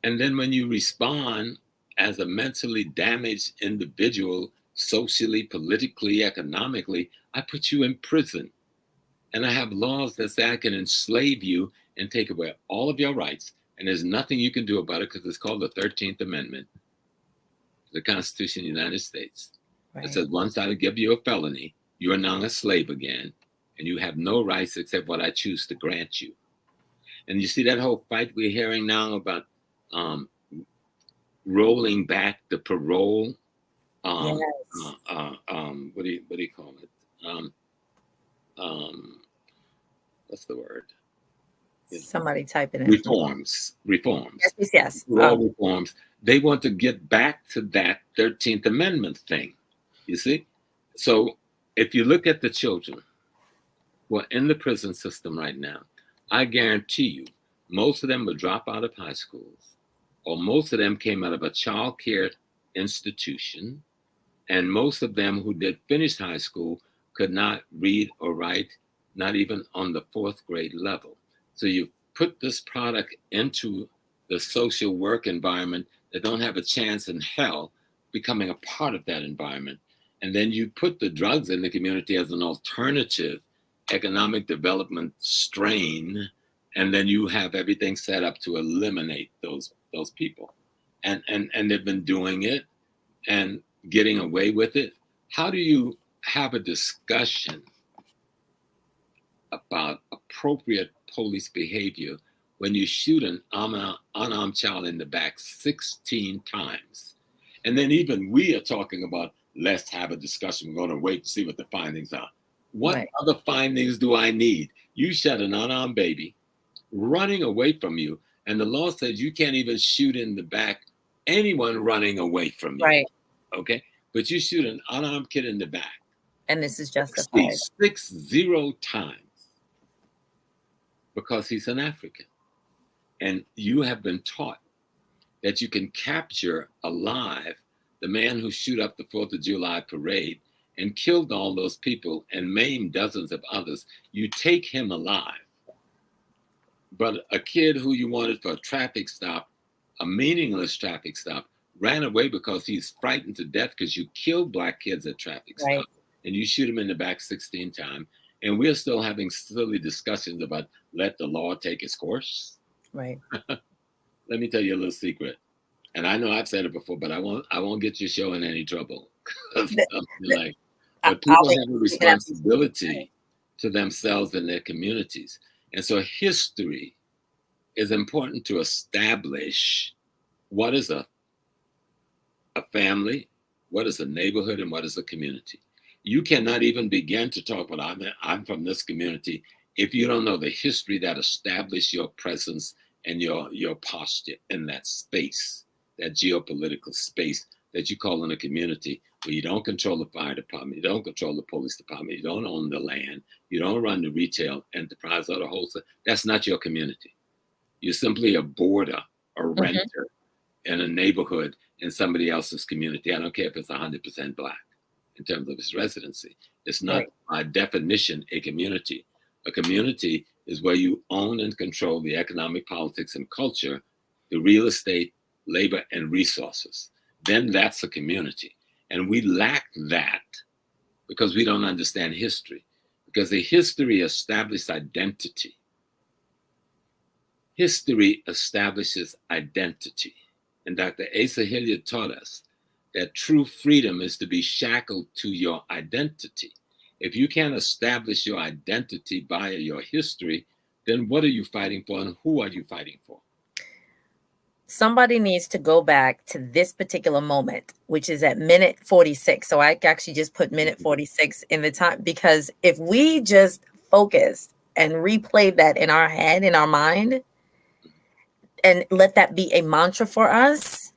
And then when you respond as a mentally damaged individual, socially, politically, economically, I put you in prison. And I have laws that say I can enslave you and take away all of your rights. And there's nothing you can do about it, because it's called the 13th Amendment, the Constitution of the United States. Right. It says once I give you a felony, you are now a slave again, and you have no rights except what I choose to grant you. And you see that whole fight we're hearing now about rolling back the parole. Yes. What do you call it? What's the word? Somebody type it in. Reforms. Yes. Reforms. They want to get back to that 13th Amendment thing. You see? So if you look at the children who are in the prison system right now, I guarantee you, most of them will drop out of high schools, or most of them came out of a child care institution, and most of them who did finish high school could not read or write, not even on the 4th grade level. So you put this product into the social work environment that don't have a chance in hell becoming a part of that environment. And then you put the drugs in the community as an alternative economic development strain, and then you have everything set up to eliminate those people. And they've been doing it and getting away with it. How do you have a discussion about appropriate police behavior when you shoot an unarmed child in the back 16 times? And then even we are talking about, let's have a discussion. We're going to wait to see what the findings are. What other findings do I need? You shot an unarmed baby running away from you, and the law says you can't even shoot in the back anyone running away from you. Right. Okay? But you shoot an unarmed kid in the back. And this is justified. 60 times because he's an African. And you have been taught that you can capture alive the man who shoot up the 4th of July parade and killed all those people and maimed dozens of others. You take him alive. But a kid who you wanted for a traffic stop, a meaningless traffic stop, ran away because he's frightened to death because you killed Black kids at traffic stops, and you shoot him in the back 16 times. And we're still having silly discussions about let the law take its course. Right. Let me tell you a little secret. and I know I've said it before, but I won't get your show in any trouble. But people have a responsibility to themselves and their communities. And so history is important to establish what is a family, what is a neighborhood, and what is a community. You cannot even begin to talk about I'm from this community if you don't know the history that established your presence and your posture in that space, that geopolitical space that you call in a community where you don't control the fire department, you don't control the police department, you don't own the land, you don't run the retail enterprise or the wholesale. That's not your community. You're simply a boarder, a renter in a neighborhood in somebody else's community. I don't care if it's 100% Black in terms of its residency. It's not by definition a community. A community is where you own and control the economic, politics, and culture, the real estate, labor, and resources. Then that's a community. And we lack that because we don't understand history. Because the history established identity. History establishes identity. And Dr. Asa Hilliard taught us that true freedom is to be shackled to your identity. If you can't establish your identity via your history, then what are you fighting for and who are you fighting for? Somebody needs to go back to this particular moment, which is at minute 46. So I actually just put minute 46 in the time, because if we just focus and replay that in our head, in our mind, and let that be a mantra for us,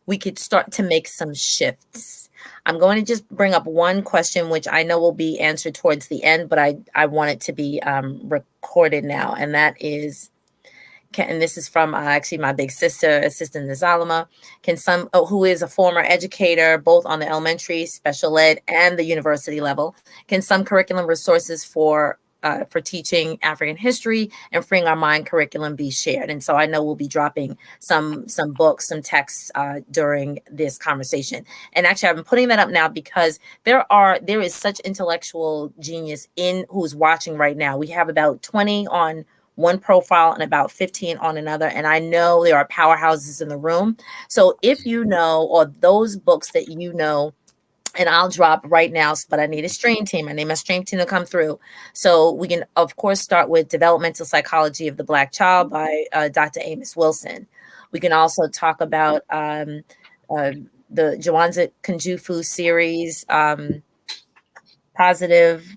we could start to make some shifts. I'm going to just bring up one question, which I know will be answered towards the end, but I want it to be recorded now. And that is, and this is from actually my big sister, Assistant Nizalama, who is a former educator, both on the elementary, special ed, and the university level. Can some curriculum resources for teaching African history and freeing our mind curriculum be shared? And so I know we'll be dropping some books, some texts during this conversation. And actually, I've been putting that up now because there is such intellectual genius in who's watching right now. We have about 20 on one profile and about 15 on another. And I know there are powerhouses in the room. So if you know, or those books that you know, and I'll drop right now, but I need a stream team. I need my stream team to come through. So we can, of course, start with Developmental Psychology of the Black Child by Dr. Amos Wilson. We can also talk about the Jawanza Kunjufu series, Positive,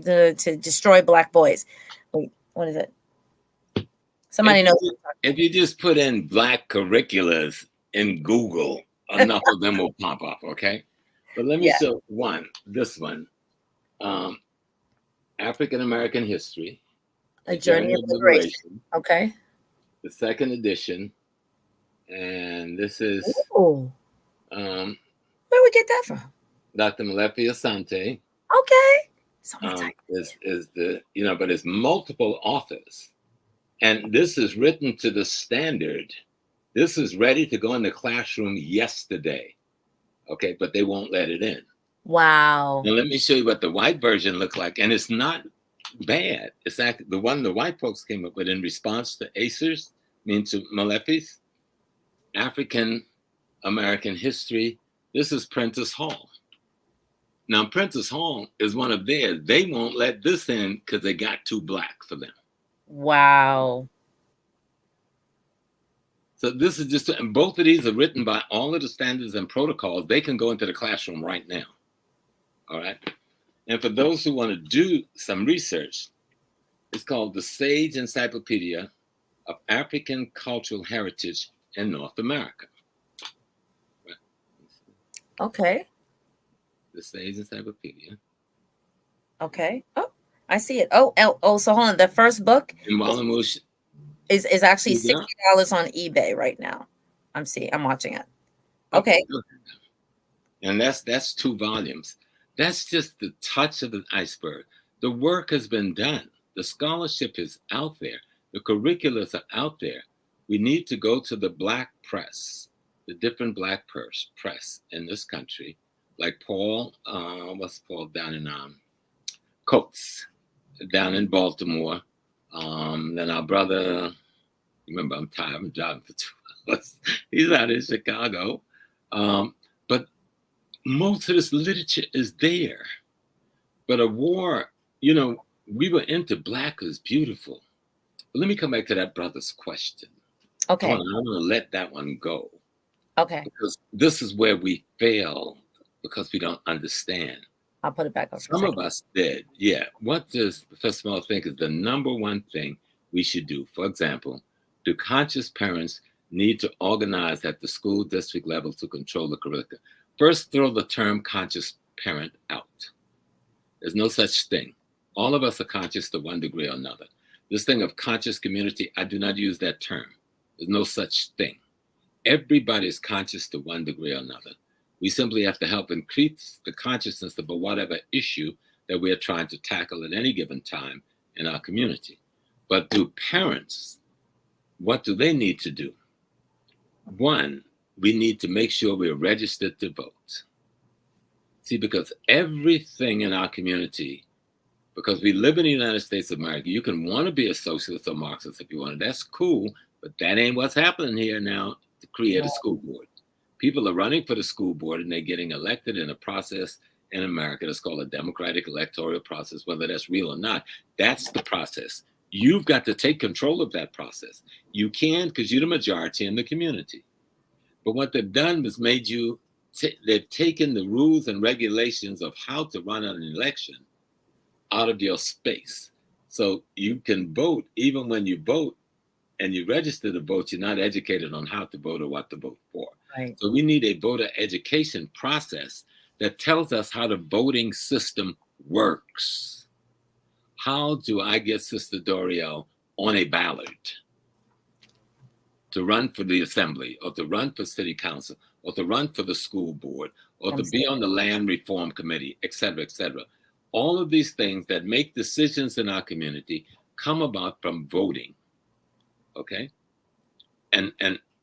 to Destroy Black Boys. Wait, what is it? Somebody knows. If you just put in Black curriculars in Google, enough of them will pop up, okay? But let me show this one. African-American History. A Journey of Liberation. Okay. The second edition. And this is... where we get that from? Dr. Malefi Asante. Okay. Is the, but it's multiple authors. And this is written to the standard. This is ready to go in the classroom yesterday. Okay, but they won't let it in. Wow. Now let me show you what the white version looks like. And it's not bad. It's actually the one the white folks came up with in response to ACER's, to Malefi's African American History. This is Prentice Hall. Now, Prentice Hall is one of theirs. They won't let this in because they got too Black for them. Wow. So this is just, and both of these are written by all of the standards and protocols. They can go into the classroom right now. All right. And for those who want to do some research, it's called the Sage Encyclopedia of African Cultural Heritage in North America. Right. Okay. The Sage Encyclopedia. Okay. Oh, I see it. So hold on. The first book is actually $60 on eBay right now. I'm watching it. Okay. And that's 2 volumes. That's just the touch of the iceberg. The work has been done. The scholarship is out there. The curriculums are out there. We need to go to the Black press, the different Black press in this country, like Paul, what's Paul down in Coates, down in Baltimore. Then our brother Remember, I'm tired. I'm driving for 2 hours. He's out in Chicago. But most of this literature is there. But a war, you know, we were into Black is beautiful. But let me come back to that brother's question. Okay. I'm going to let that one go. Okay. Because this is where we fail because we don't understand. I'll put it back up. Some of us did. Yeah. What does Professor Small think is the number one thing we should do? For example, do conscious parents need to organize at the school district level to control the curriculum? First, throw the term conscious parent out. There's no such thing. All of us are conscious to one degree or another. This thing of conscious community, I do not use that term. There's no such thing. Everybody is conscious to one degree or another. We simply have to help increase the consciousness about whatever issue that we're trying to tackle at any given time in our community. But do parents, what do they need to do? One, we need to make sure we're registered to vote. See, because everything in our community, because we live in the United States of America, you can want to be a socialist or Marxist if you want to. That's cool, but that ain't what's happening here now to create a school board. People are running for the school board and they're getting elected in a process in America that's called a democratic electoral process, whether that's real or not. That's the process. You've got to take control of that process. You can because you're the majority in the community. But what they've done was made you, they've taken the rules and regulations of how to run an election out of your space. So you can vote even when you vote and you register to vote, you're not educated on how to vote or what to vote for. Right. So we need a voter education process that tells us how the voting system works. How do I get Sister Doriel on a ballot to run for the assembly or to run for city council or to run for the school board or to be on the land reform committee, et cetera, et cetera. All of these things that make decisions in our community come about from voting, okay? And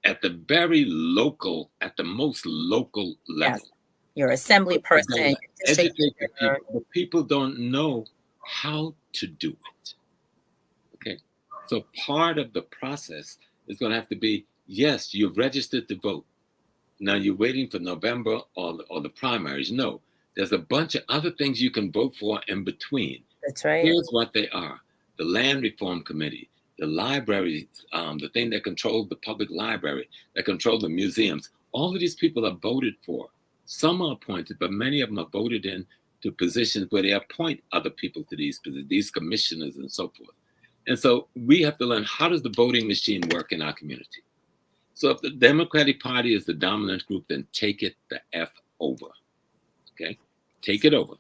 at the very local, at the most local level. Yes. Your assembly person. Educate the people, but people don't know how to do it, okay? So part of the process is going to have to be, yes, you've registered to vote. Now you're waiting for November or the primaries. No, there's a bunch of other things you can vote for in between. That's right. Here's what they are. The Land Reform Committee, the library, the thing that controls the public library, that controls the museums. All of these people are voted for. Some are appointed, but many of them are voted in to positions where they appoint other people to these positions, these commissioners and so forth. And so we have to learn, how does the voting machine work in our community? So if the Democratic Party is the dominant group, then take it the F over, okay? Take it over.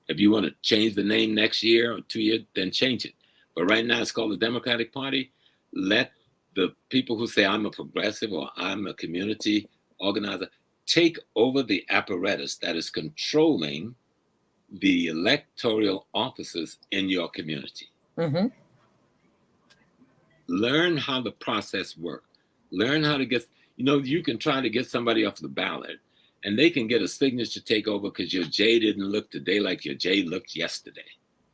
If you want to change the name next year or 2 years, then change it. But right now it's called the Democratic Party. Let the people who say I'm a progressive or I'm a community organizer take over the apparatus that is controlling the electoral offices in your community. Mm-hmm. Learn how the process works. Learn how to get, you can try to get somebody off the ballot and they can get a signature take over because your J didn't look today like your J looked yesterday.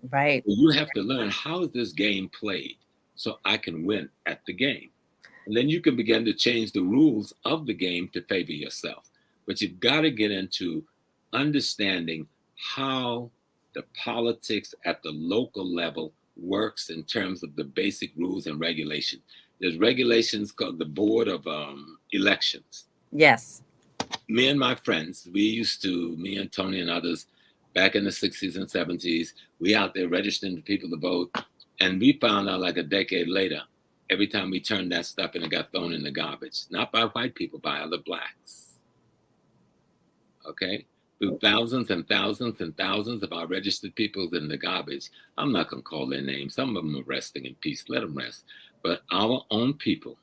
Right. So you have to learn, how is this game played so I can win at the game? And then you can begin to change the rules of the game to favor yourself. But you've got to get into understanding how the politics at the local level works in terms of the basic rules and regulations. There's regulations called the Board of Elections. Yes. Me and my friends, me and Tony and others, back in the 60s and 70s, we out there registering people to vote. And we found out like a decade later, every time we turned that stuff in, it got thrown in the garbage. Not by white people, by other blacks. Okay? Through thousands and thousands and thousands of our registered people in the garbage. I'm not going to call their names. Some of them are resting in peace. Let them rest. But our own people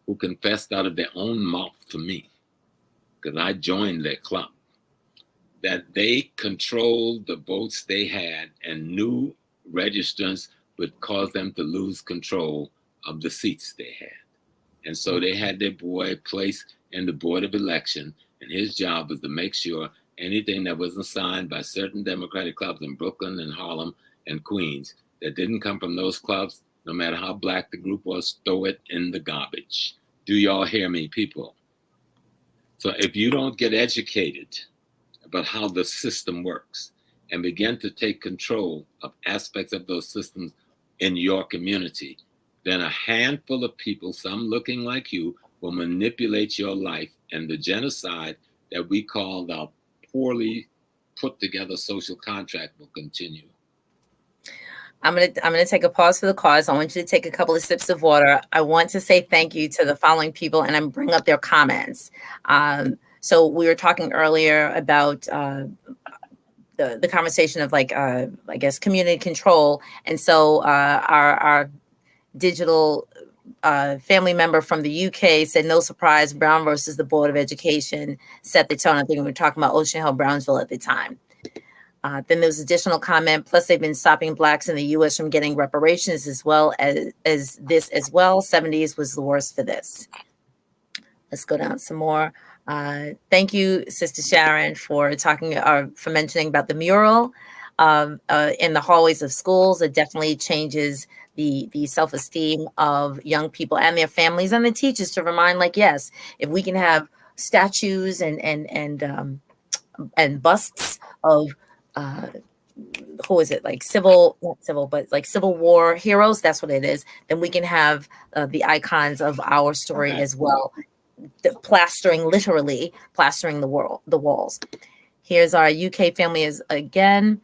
who confessed out of their own mouth to me, because I joined their club, that they controlled the votes they had and new registrants would cause them to lose control of the seats they had. And so they had their boy placed in the Board of Election, and his job was to make sure anything that wasn't signed by certain Democratic clubs in Brooklyn and Harlem and Queens that didn't come from those clubs, No matter how black the group was, throw it in the garbage. Do y'all hear me, people? So if you don't get educated about how the system works and begin to take control of aspects of those systems in your community, then a handful of people, some looking like you, will manipulate your life, and the genocide that we call the poorly put together social contract will continue. I'm gonna take a pause for the cause. I want you to take a couple of sips of water. I want to say thank you to the following people, and I'm bring up their comments. So we were talking earlier about the conversation of like I guess community control, and so our digital family member from the UK said, no surprise, Brown versus the Board of Education set the tone. I think we were talking about Ocean Hill-Brownsville at the time. Then there's additional comment, plus they've been stopping blacks in the U.S. from getting reparations as well as this as well. 70s was the worst for this. Let's go down some more. Thank you, Sister Sharon, for talking, for mentioning about the mural in the hallways of schools. It definitely changes the self-esteem of young people and their families and the teachers to remind, like, yes, if we can have statues and busts of who is it, like not civil, but like Civil War heroes, that's what it is, then we can have the icons of our story as well, literally plastering the walls. Here's our UK family is again.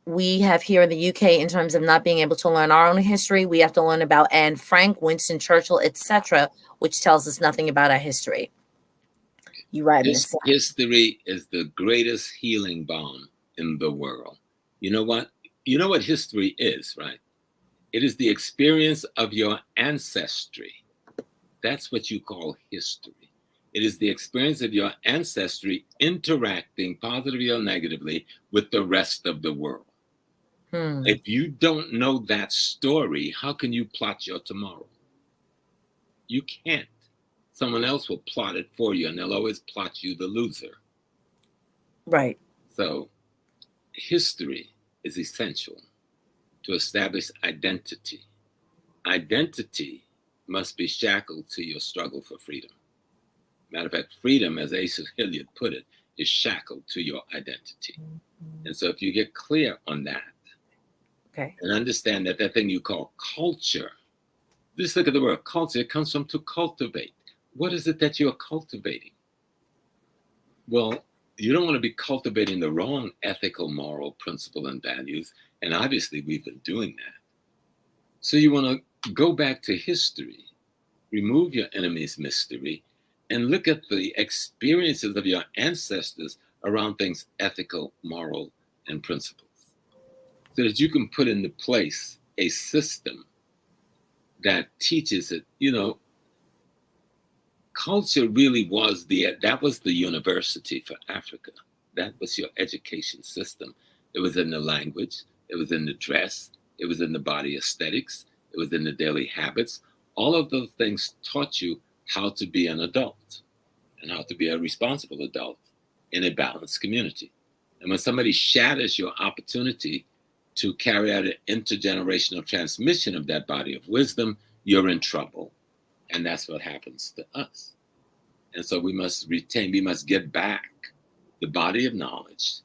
We have here in the UK, in terms of not being able to learn our own history, we have to learn about Anne Frank, Winston Churchill, etc., which tells us nothing about our history. You right. History is the greatest healing balm in the world. You know what? You know what history is, right? It is the experience of your ancestry. That's what you call history. It is the experience of your ancestry interacting positively or negatively with the rest of the world. If you don't know that story, how can you plot your tomorrow? You can't. Someone else will plot it for you, and they'll always plot you the loser. Right. So history is essential to establish identity. Identity must be shackled to your struggle for freedom. Matter of fact, freedom, as Asa Hilliard put it, is shackled to your identity. And so if you get clear on that, and understand that that thing you call culture, just look at the word culture, it comes from to cultivate. What is it that you're cultivating? Well, you don't want to be cultivating the wrong ethical, moral principle and values. And obviously we've been doing that. So you want to go back to history, remove your enemy's mystery, and look at the experiences of your ancestors around things ethical, moral, and principles, so that you can put into place a system that teaches it. You know, culture really was that was the university for Africa. That was your education system. It was in the language, it was in the dress, it was in the body aesthetics, it was in the daily habits. All of those things taught you how to be an adult and how to be a responsible adult in a balanced community. And when somebody shatters your opportunity to carry out an intergenerational transmission of that body of wisdom, you're in trouble. And that's what happens to us. And so we must get back the body of knowledge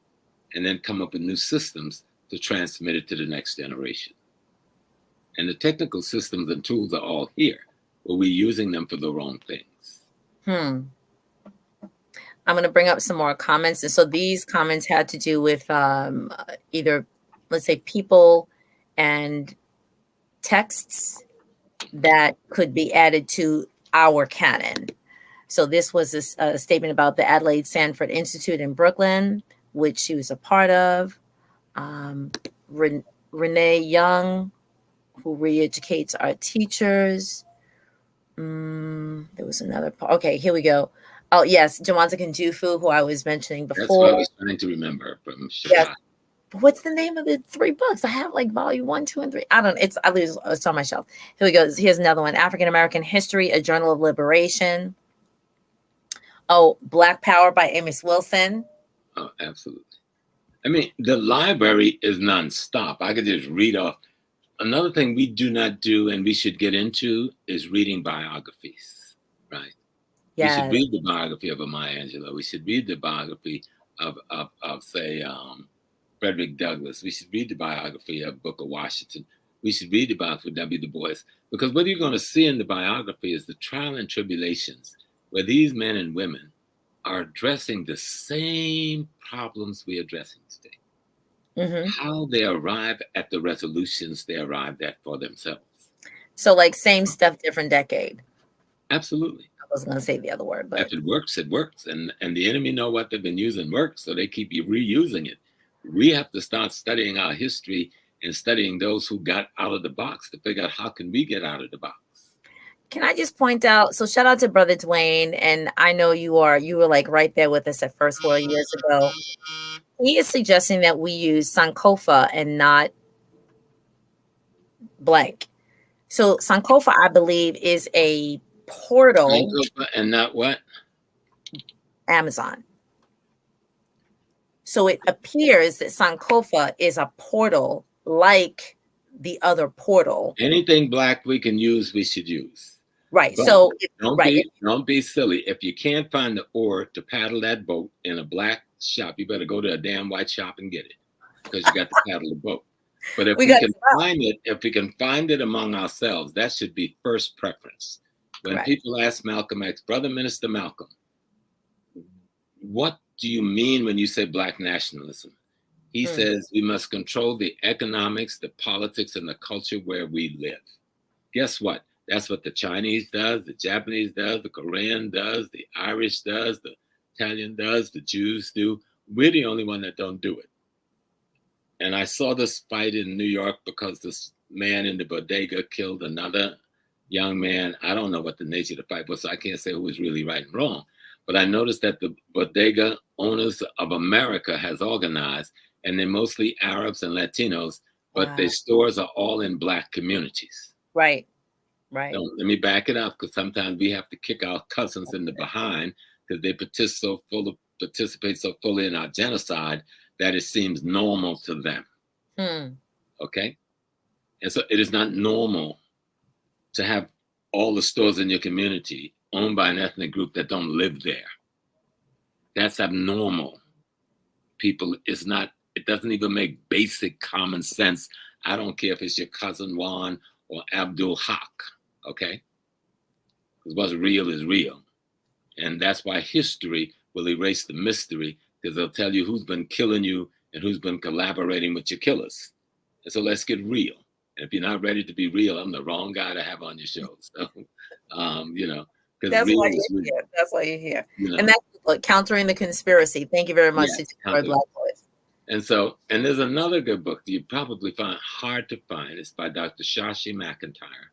and then come up with new systems to transmit it to the next generation. And the technical systems and tools are all here, but we're using them for the wrong things. I'm going to bring up some more comments. And so these comments had to do with either, let's say, people and texts that could be added to our canon. So this was a statement about the Adelaide Sanford Institute in Brooklyn, which she was a part of. Renee Young, who re-educates our teachers. There was another part. Okay, here we go. Oh, yes, Jawanza Kanjufu, who I was mentioning before. That's what I was trying to remember from Shabbat. Yes. What's the name of the 3 books? I have like volume 1, 2, and 3. I don't know. It's on my shelf. Here we go. Here's another one. African-American History, A Journal of Liberation. Oh, Black Power by Amos Wilson. Oh, absolutely. I mean, the library is nonstop. I could just read off another thing we do not do and we should get into is reading biographies, right? We should read the biography of a Maya Angelou. We should read the biography of say, Frederick Douglass. We should read the biography of Booker Washington. We should read the biography of W. Du Bois. Because what you're going to see in the biography is the trial and tribulations where these men and women are addressing the same problems we're addressing today. Mm-hmm. How they arrive at the resolutions they arrived at for themselves. So like same stuff, different decade. Absolutely. I was going to say the other word, but if it works, it works. And the enemy know what they've been using works, so they keep reusing it. We have to start studying our history and studying those who got out of the box to figure out how can we get out of the box. Can I just point out, so shout out to Brother Dwayne, and I know you were like right there with us at First World years ago. He is suggesting that we use Sankofa and not blank. So Sankofa, I believe, is a portal. Sankofa and not what? Amazon. So it appears that Sankofa is a portal like the other portal. Anything black we can use, we should use. Right. But so don't be silly. If you can't find the oar to paddle that boat in a black shop, you better go to a damn white shop and get it, because you got to paddle the boat. But if we can find it among ourselves, that should be first preference. When people ask Malcolm X, Brother Minister Malcolm, what do you mean when you say black nationalism? He says we must control the economics, the politics, and the culture where we live. Guess what? That's what the Chinese does, the Japanese does, the Korean does, the Irish does, the Italian does, the Jews do. We're the only one that don't do it. And I saw this fight in New York because this man in the bodega killed another young man. I don't know what the nature of the fight was, so I can't say who was really right and wrong. But I noticed that the bodega owners of America has organized, and they're mostly Arabs and Latinos, but their stores are all in black communities. Right. Right. So let me back it up, because sometimes we have to kick our cousins in the behind because they participate so fully in our genocide that it seems normal to them. Okay? And so it is not normal to have all the stores in your community owned by an ethnic group that don't live there. That's abnormal. It doesn't even make basic common sense. I don't care if it's your cousin Juan or Abdul Haq, okay? Because what's real is real. And that's why history will erase the mystery, because they'll tell you who's been killing you and who's been collaborating with your killers. And so let's get real. And if you're not ready to be real, I'm the wrong guy to have on your show. So, that's why you're here. That's why you're here. And that's Countering the Conspiracy. Thank you very much to Black Boys. And there's another good book that you probably find hard to find. It's by Dr. Shashi McIntyre,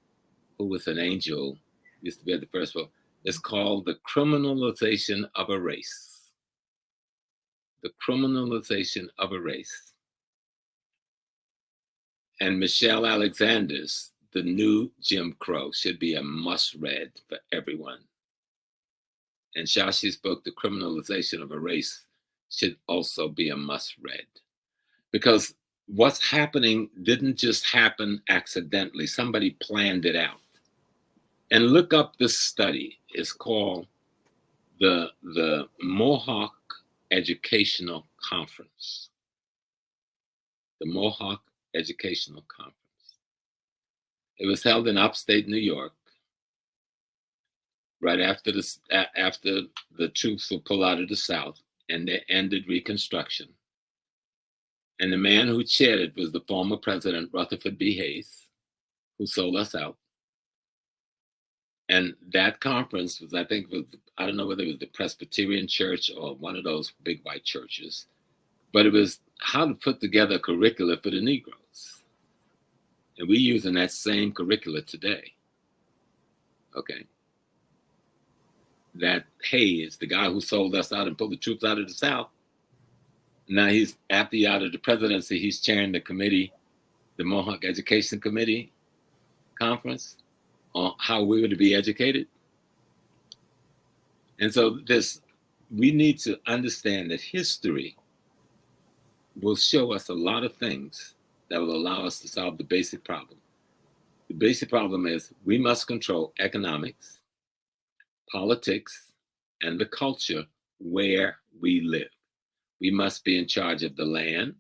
who was an angel, used to be at the first book. It's called The Criminalization of a Race. The Criminalization of a Race. And Michelle Alexander's The New Jim Crow should be a must-read for everyone. And Shashi's book, The Criminalization of a Race, should also be a must-read. Because what's happening didn't just happen accidentally. Somebody planned it out. And look up this study. It's called the Mohawk Educational Conference. The Mohawk Educational Conference. It was held in upstate New York, right after the troops were pulled out of the South and they ended Reconstruction. And the man who chaired it was the former President Rutherford B. Hayes, who sold us out. And that conference was, I don't know whether it was the Presbyterian Church or one of those big white churches, but it was how to put together a curricula for the Negroes. And we're using that same curricula today. Okay. That Hayes, the guy who sold us out and pulled the troops out of the South, now he's, after he out of the presidency, he's chairing the committee, the Mohawk Education Committee Conference on how we were to be educated. And so we need to understand that history will show us a lot of things that will allow us to solve the basic problem. The basic problem is we must control economics, politics, and the culture where we live. We must be in charge of the land,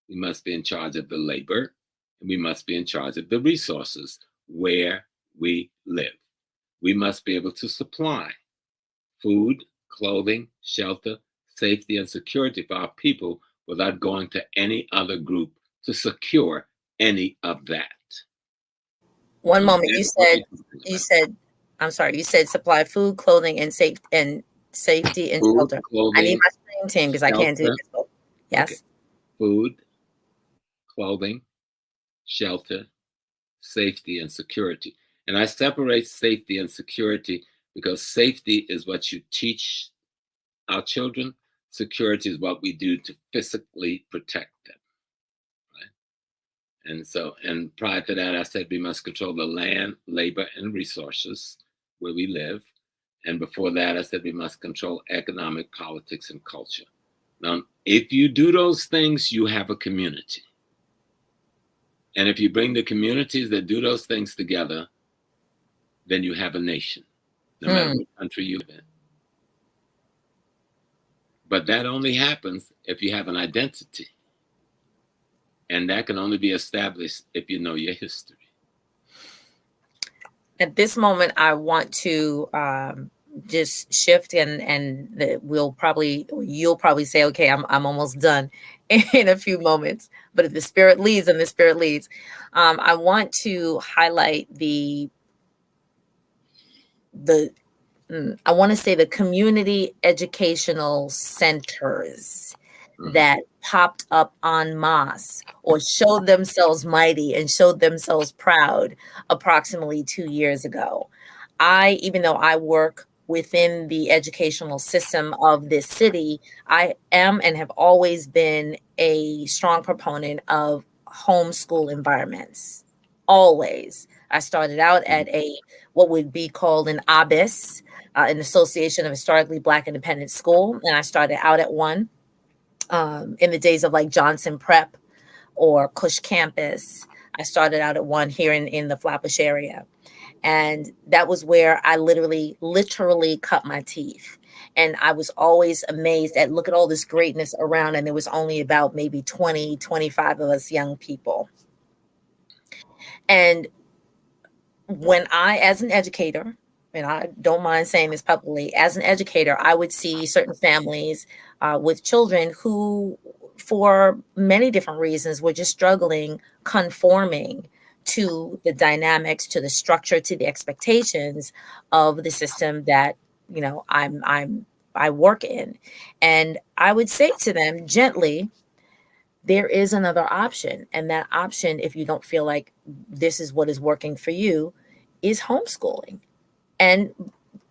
we must be in charge of the labor, and we must be in charge of the resources where we live. We must be able to supply food, clothing, shelter, safety, and security for our people without going to any other group to secure any of that. One moment, you said, I'm sorry, you said supply food, clothing, and safety and food, shelter. Clothing, I need my stream team because I can't do this. Yes. Okay. Food, clothing, shelter, safety, and security. And I separate safety and security because safety is what you teach our children. Security is what we do to physically protect them. And prior to that, I said we must control the land, labor, and resources where we live. And before that, I said we must control economic, politics, and culture. Now, if you do those things, you have a community. And if you bring the communities that do those things together, then you have a nation, no matter what country you live in. But that only happens if you have an identity. And that can only be established if you know your history. At this moment, I want to just shift and you'll probably say, okay, I'm almost done in a few moments. But if the spirit leads, and the spirit leads, I want to highlight the community educational centers that popped up en masse or showed themselves mighty and showed themselves proud approximately 2 years ago. Even though I work within the educational system of this city, I am and have always been a strong proponent of homeschool environments. Always. I started out at what would be called an ABIS, an Association of Historically Black Independent School. And I started out at one in the days of like Johnson Prep or Cush Campus. I started out at one here in the Flatbush area. And that was where I literally cut my teeth. And I was always amazed at, look at all this greatness around. And there was only about maybe 20, 25 of us young people. And when I, as an educator, and I don't mind saying this publicly, as an educator, I would see certain families with children who, for many different reasons, were just struggling, conforming to the dynamics, to the structure, to the expectations of the system that, you know, I work in. And I would say to them gently, there is another option. And that option, if you don't feel like this is what is working for you, is homeschooling. And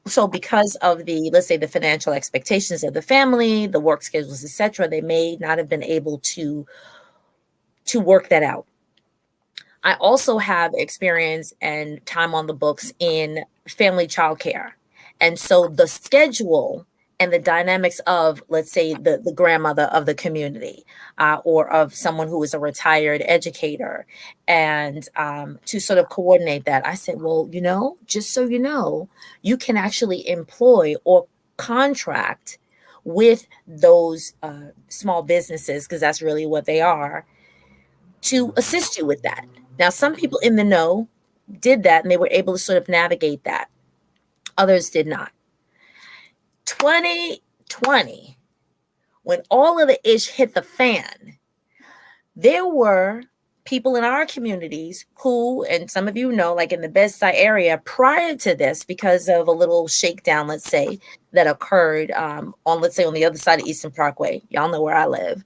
so because of the, let's say, the financial expectations of the family, the work schedules, et cetera, they may not have been able to work that out. I also have experience and time on the books in family childcare. And so the schedule and the dynamics of, let's say, the grandmother of the community or of someone who is a retired educator, and to sort of coordinate that. I said, well, you know, just so you know, you can actually employ or contract with those small businesses, because that's really what they are, to assist you with that. Now, some people in the know did that and they were able to sort of navigate that. Others did not. 2020, when all of the ish hit the fan, there were people in our communities who, and some of you know, like in the Bed-Stuy area prior to this, because of a little shakedown, let's say, that occurred on the other side of Eastern Parkway. Y'all know where I live.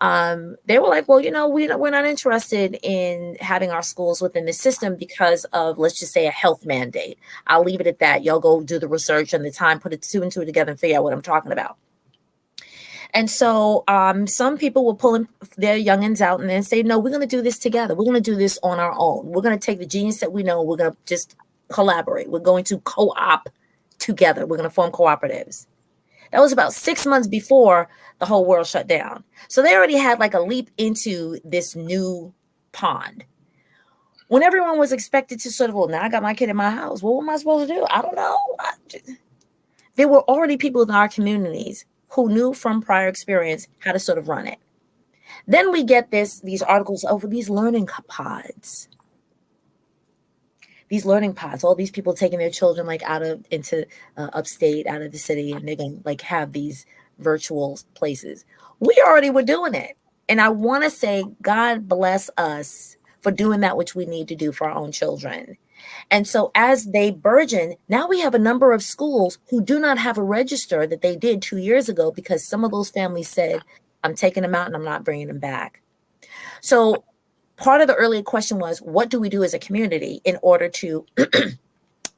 They were like, well, you know, we're not interested in having our schools within the system because of, let's just say, a health mandate. I'll leave it at that. Y'all go do the research and the time, put it two and two together and figure out what I'm talking about. And so some people were pulling their youngins out and then say, no, we're going to do this together. We're going to do this on our own. We're going to take the genius that we know. We're going to just collaborate. We're going to co-op together. We're going to form cooperatives. That was about 6 months before the whole world shut down. So they already had like a leap into this new pond. When everyone was expected to sort of, well, now I got my kid in my house. What am I supposed to do? I don't know. There were already people in our communities who knew from prior experience how to sort of run it. Then we get these articles over these learning pods. These learning pods, all these people taking their children like into upstate, out of the city, and they're going to like have these virtual places. We already were doing it. And I want to say, God bless us for doing that which we need to do for our own children. And so as they burgeon, now we have a number of schools who do not have a register that they did 2 years ago because some of those families said, I'm taking them out and I'm not bringing them back. So part of the earlier question was, what do we do as a community in order to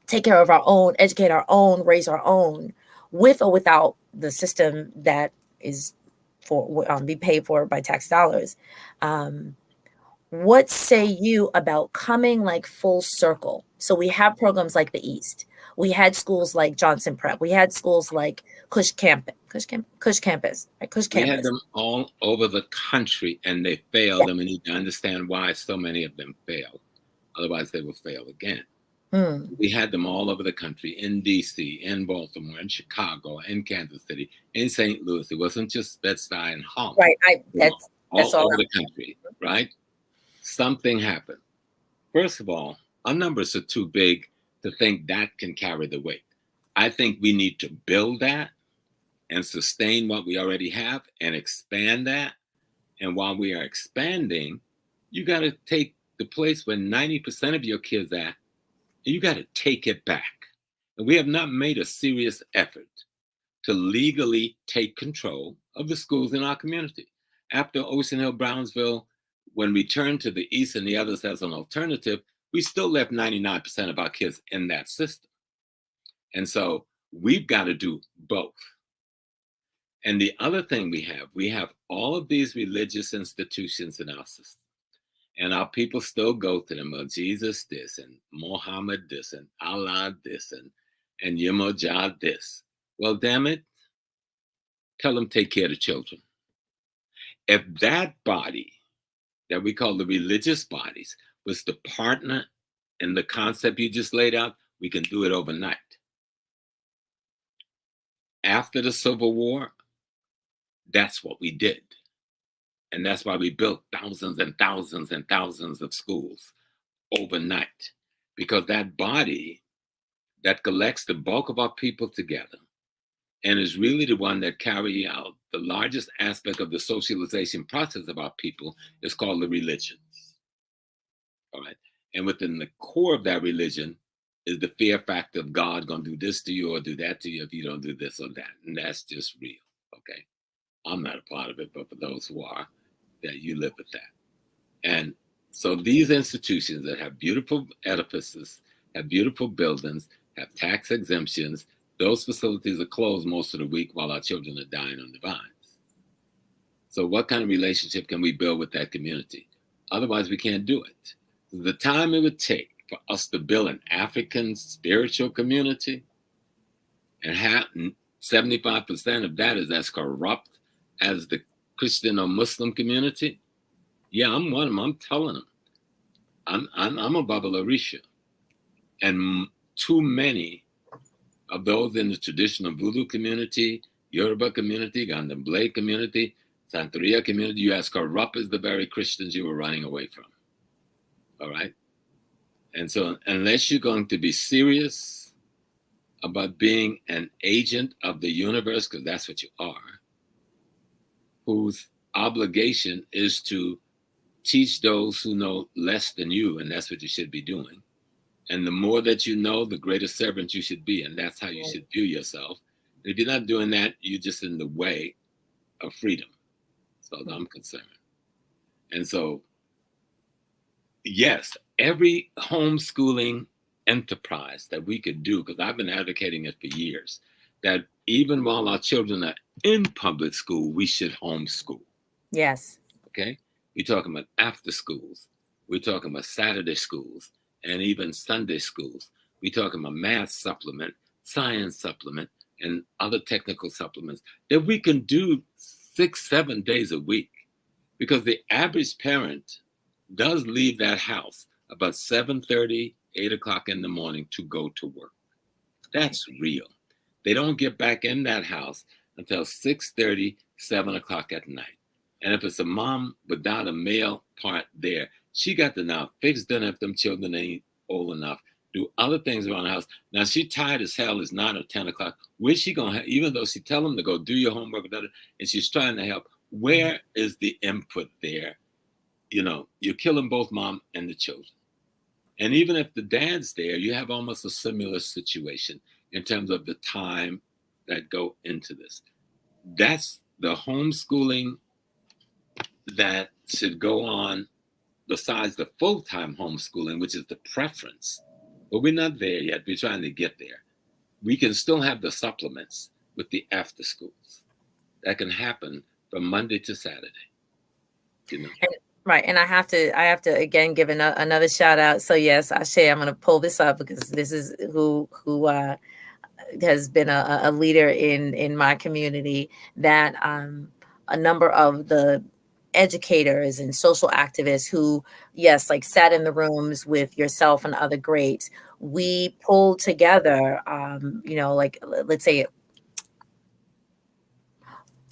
take care of our own, educate our own, raise our own, with or without the system that is be paid for by tax dollars? What say you about coming like full circle? So we have programs like the East. We had schools like Johnson Prep. We had schools like Cush Campus. We had them all over the country, and they failed. And we need to understand why so many of them failed. Otherwise, they will fail again. We had them all over the country, in D.C., in Baltimore, in Chicago, in Kansas City, in St. Louis. It wasn't just Bed-Stuy and Harlem. Right. That's all over the country, right? Something happened. First of all, our numbers are too big to think that can carry the weight. I think we need to build that and sustain what we already have and expand that. And while we are expanding, you got to take the place where 90% of your kids at, and you got to take it back. And we have not made a serious effort to legally take control of the schools in our community. After Ocean Hill-Brownsville, when we turned to the East and the others as an alternative, we still left 99% of our kids in that system. And so we've got to do both. And the other thing we have all of these religious institutions in our system. And our people still go to them, well, Jesus this, and Muhammad this, and Allah this, and Yemojah this. Well, damn it, tell them take care of the children. If that body that we call the religious bodies was to partner in the concept you just laid out, we can do it overnight. After the Civil War, that's what we did. And that's why we built thousands and thousands and thousands of schools overnight. Because that body that collects the bulk of our people together and is really the one that carry out the largest aspect of the socialization process of our people is called the religions. All right. And within the core of that religion is the fear factor of God going to do this to you or do that to you if you don't do this or that. And that's just real. Okay. I'm not a part of it, but for those who are, that you live with that. And so these institutions that have beautiful edifices, have beautiful buildings, have tax exemptions, those facilities are closed most of the week while our children are dying on the vines. So what kind of relationship can we build with that community? Otherwise, we can't do it. The time it would take for us to build an African spiritual community and have 75% of that is as corrupt as the Christian or Muslim community. Yeah, I'm one of them. I'm telling them. I'm a Babalorisha. And too many of those in the traditional Voodoo community, Yoruba community, Gandamblay community, Santeria community, you as corrupt as the very Christians you were running away from. All right? And so unless you're going to be serious about being an agent of the universe, because that's what you are, whose obligation is to teach those who know less than you, and that's what you should be doing. And the more that you know, the greater servant you should be, and that's how you should view yourself. And if you're not doing that, you're just in the way of freedom, as far as I'm concerned. And so, yes, every homeschooling enterprise that we could do, because I've been advocating it for years, that even while our children are in public school, we should homeschool. Yes. Okay? We're talking about after schools. We're talking about Saturday schools and even Sunday schools. We're talking about math supplement, science supplement, and other technical supplements that we can do 6-7 days a week. Because the average parent does leave that house about 7:30, 8 o'clock in the morning to go to work. That's real. They don't get back in that house until 6:30, 7 o'clock at night. And if it's a mom without a male part there, she got to now fix dinner if them children ain't old enough, do other things around the house. Now, she tired as hell. It's 9 or 10 o'clock. Where's she going to have, even though she tell them to go do your homework, and she's trying to help, where is the input there? You know, you're killing both mom and the children. And even if the dad's there, you have almost a similar situation in terms of the time that go into this. That's the homeschooling that should go on besides the full-time homeschooling, which is the preference. But we're not there yet. We're trying to get there. We can still have the supplements with the after schools. That can happen from Monday to Saturday. You know? Right. And I have to again give another shout out. So yes, I'm going to pull this up because this is who has been a leader in my community, that a number of the educators and social activists who, yes, like sat in the rooms with yourself and other greats, we pulled together, you know, like, let's say,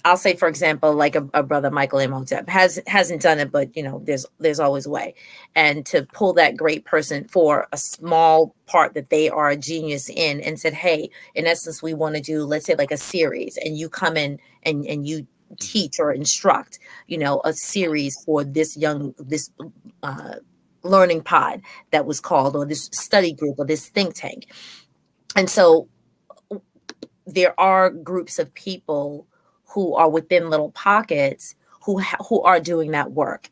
I'll say, for example, like a brother, Michael Imhotep, hasn't done it, but, you know, there's always a way. And to pull that great person for a small part that they are a genius in and said, hey, in essence, we want to do, let's say, like a series, and you come in and you teach or instruct, you know, a series for this learning pod that was called, or this study group, or this think tank. And so there are groups of people who are within little pockets who are doing that work.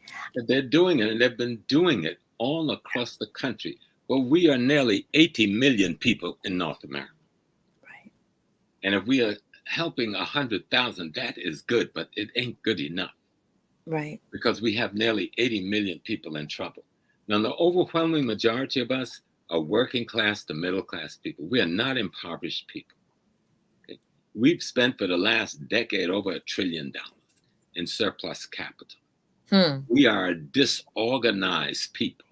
They're doing it, and they've been doing it all across the country. Well, we are nearly 80 million people in North America. Right. And if we are helping 100,000, that is good, but it ain't good enough. Right. Because we have nearly 80 million people in trouble. Now, the overwhelming majority of us are working class to middle class people. We are not impoverished people. Okay? We've spent for the last decade over $1 trillion in surplus capital. We are a disorganized people.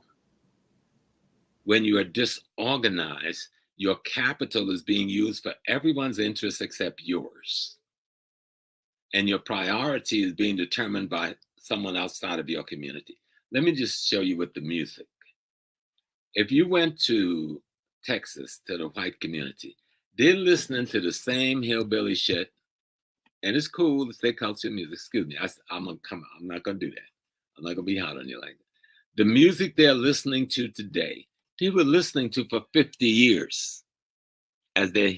When you are disorganized, your capital is being used for everyone's interests except yours. And your priority is being determined by someone outside of your community. Let me just show you with the music. If you went to Texas, to the white community, they're listening to the same hillbilly shit. And it's cool, it's their culture music. Excuse me, I'm gonna come out. I'm not gonna do that. I'm not gonna be hard on you like that. The music they're listening to today, they were listening to for 50 years as their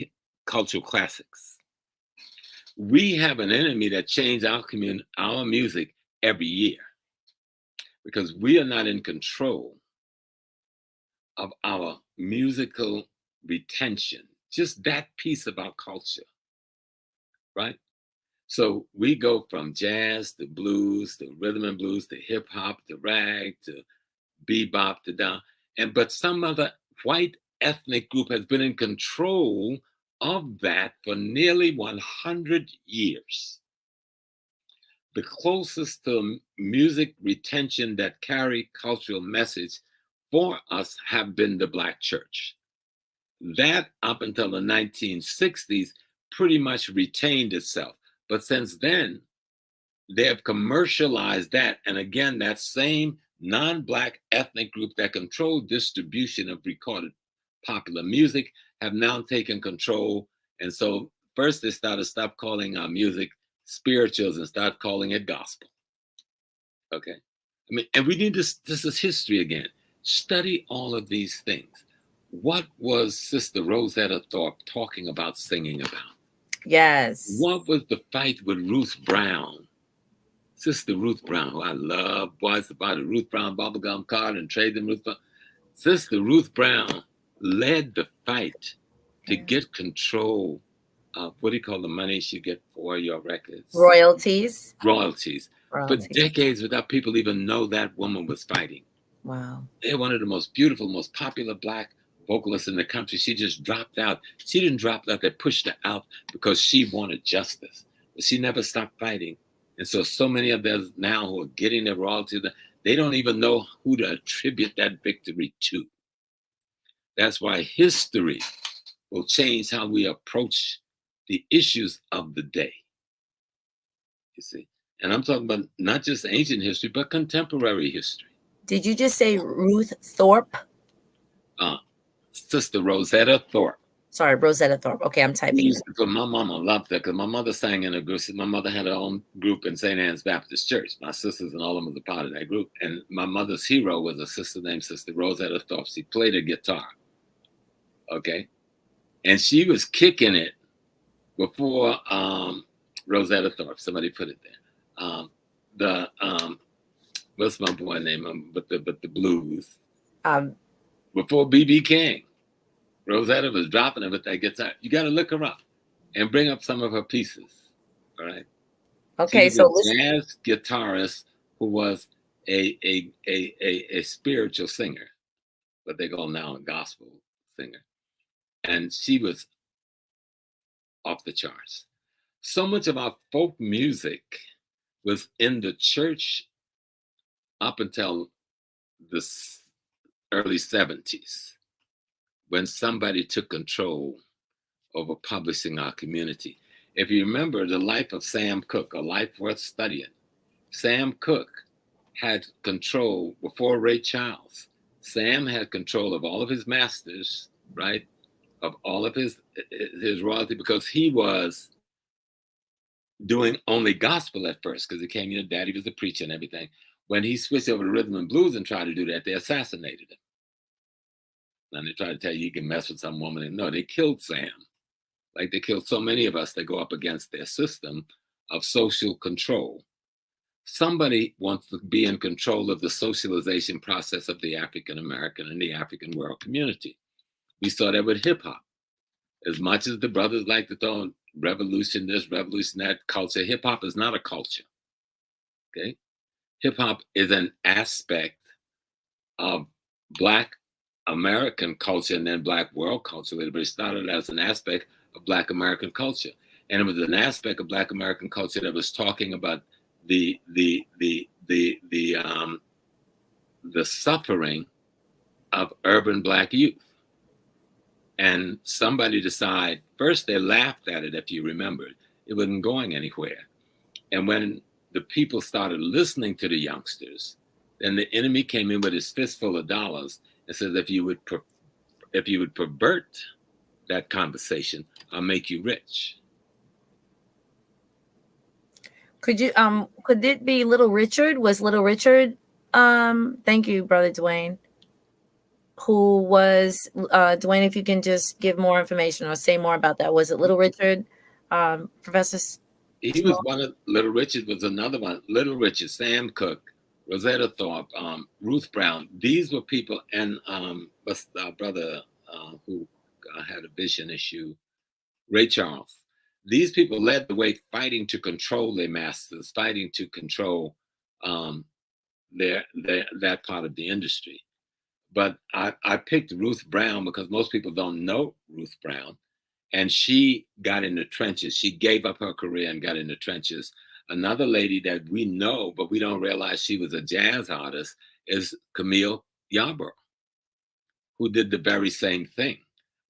cultural classics. We have an enemy that changed our music every year because we are not in control of our musical retention, just that piece of our culture, right? So we go from jazz to blues to rhythm and blues to hip hop to rag to bebop to down. But some other white ethnic group has been in control of that for nearly 100 years. The closest to music retention that carry cultural message for us have been the Black church. That up until the 1960s pretty much retained itself. But since then, they have commercialized that. And again, that same non-Black ethnic group that controlled distribution of recorded popular music have now taken control. And so first they stop calling our music spirituals and start calling it gospel. Okay. I mean, and we need this is history again. Study all of these things. What was Sister Rosetta Tharpe talking about, singing about? Yes. What was the fight with Ruth Brown? Sister Ruth Brown, who I love, boys about it, Ruth Brown, bubblegum card, and trade them Ruth Brown. Sister Ruth Brown led the fight to get control of what do you call the money you get for your records? Royalties. For decades without people even know that woman was fighting. Wow. They're one of the most beautiful, most popular Black vocalists in the country. She just dropped out. She didn't drop out. They pushed her out because she wanted justice. But she never stopped fighting. And so many of them now who are getting their royalties, They don't even know who to attribute that victory to. That's why history will change how we approach the issues of the day. You see? And I'm talking about not just ancient history, but contemporary history. Did you just say Ruth Thorpe? Sister Rosetta Thorpe. Sorry, Rosetta Thorpe. Okay, I'm typing. My mama loved that because my mother sang in a group. My mother had her own group in St. Anne's Baptist Church. My sisters and all of them was a part of that group. And my mother's hero was a sister named Sister Rosetta Thorpe. She played a guitar. Okay. And she was kicking it before Rosetta Thorpe. Somebody put it there. What's my boy name? But the blues. Before B.B. King. Rosetta was dropping it with that guitar. You got to look her up and bring up some of her pieces. All right. Okay, so a jazz guitarist who was a spiritual singer, what they call now a gospel singer, and she was off the charts. So much of our folk music was in the church up until the early 70s. When somebody took control over publishing our community. If you remember the life of Sam Cooke, a life worth studying, Sam Cooke had control before Ray Charles. Sam had control of all of his masters, right? Of all of his royalty, because he was doing only gospel at first, because he came, Daddy was a preacher and everything. When he switched over to rhythm and blues and tried to do that, they assassinated him. And they try to tell you can mess with some woman. And no, they killed Sam. Like they killed so many of us that go up against their system of social control. Somebody wants to be in control of the socialization process of the African American and the African world community. We saw that with hip hop. As much as the brothers like to throw revolution this, revolution that culture, hip hop is not a culture. Okay? Hip hop is an aspect of Black American culture and then Black world culture, but it started as an aspect of Black American culture, and it was an aspect of Black American culture that was talking about the suffering of urban Black youth. And somebody decided first they laughed at it. If you remember, it wasn't going anywhere, and when the people started listening to the youngsters, then the enemy came in with his fistful of dollars. It says, if you would pervert that conversation, I'll make you rich. Could it be Little Richard? Was Little Richard, thank you, Brother Dwayne, who was, Dwayne, if you can just give more information or say more about that. Was it Little Richard, Professor? He was one of, Little Richard was another one. Little Richard, Sam Cooke, Rosetta Thorpe, Ruth Brown. These were people, and what's our brother who had a vision issue, Ray Charles. These people led the way, fighting to control their masters, fighting to control that part of the industry. But I picked Ruth Brown because most people don't know Ruth Brown, and she got in the trenches. She gave up her career and got in the trenches. Another lady that we know, but we don't realize she was a jazz artist, is Camille Yarborough, who did the very same thing.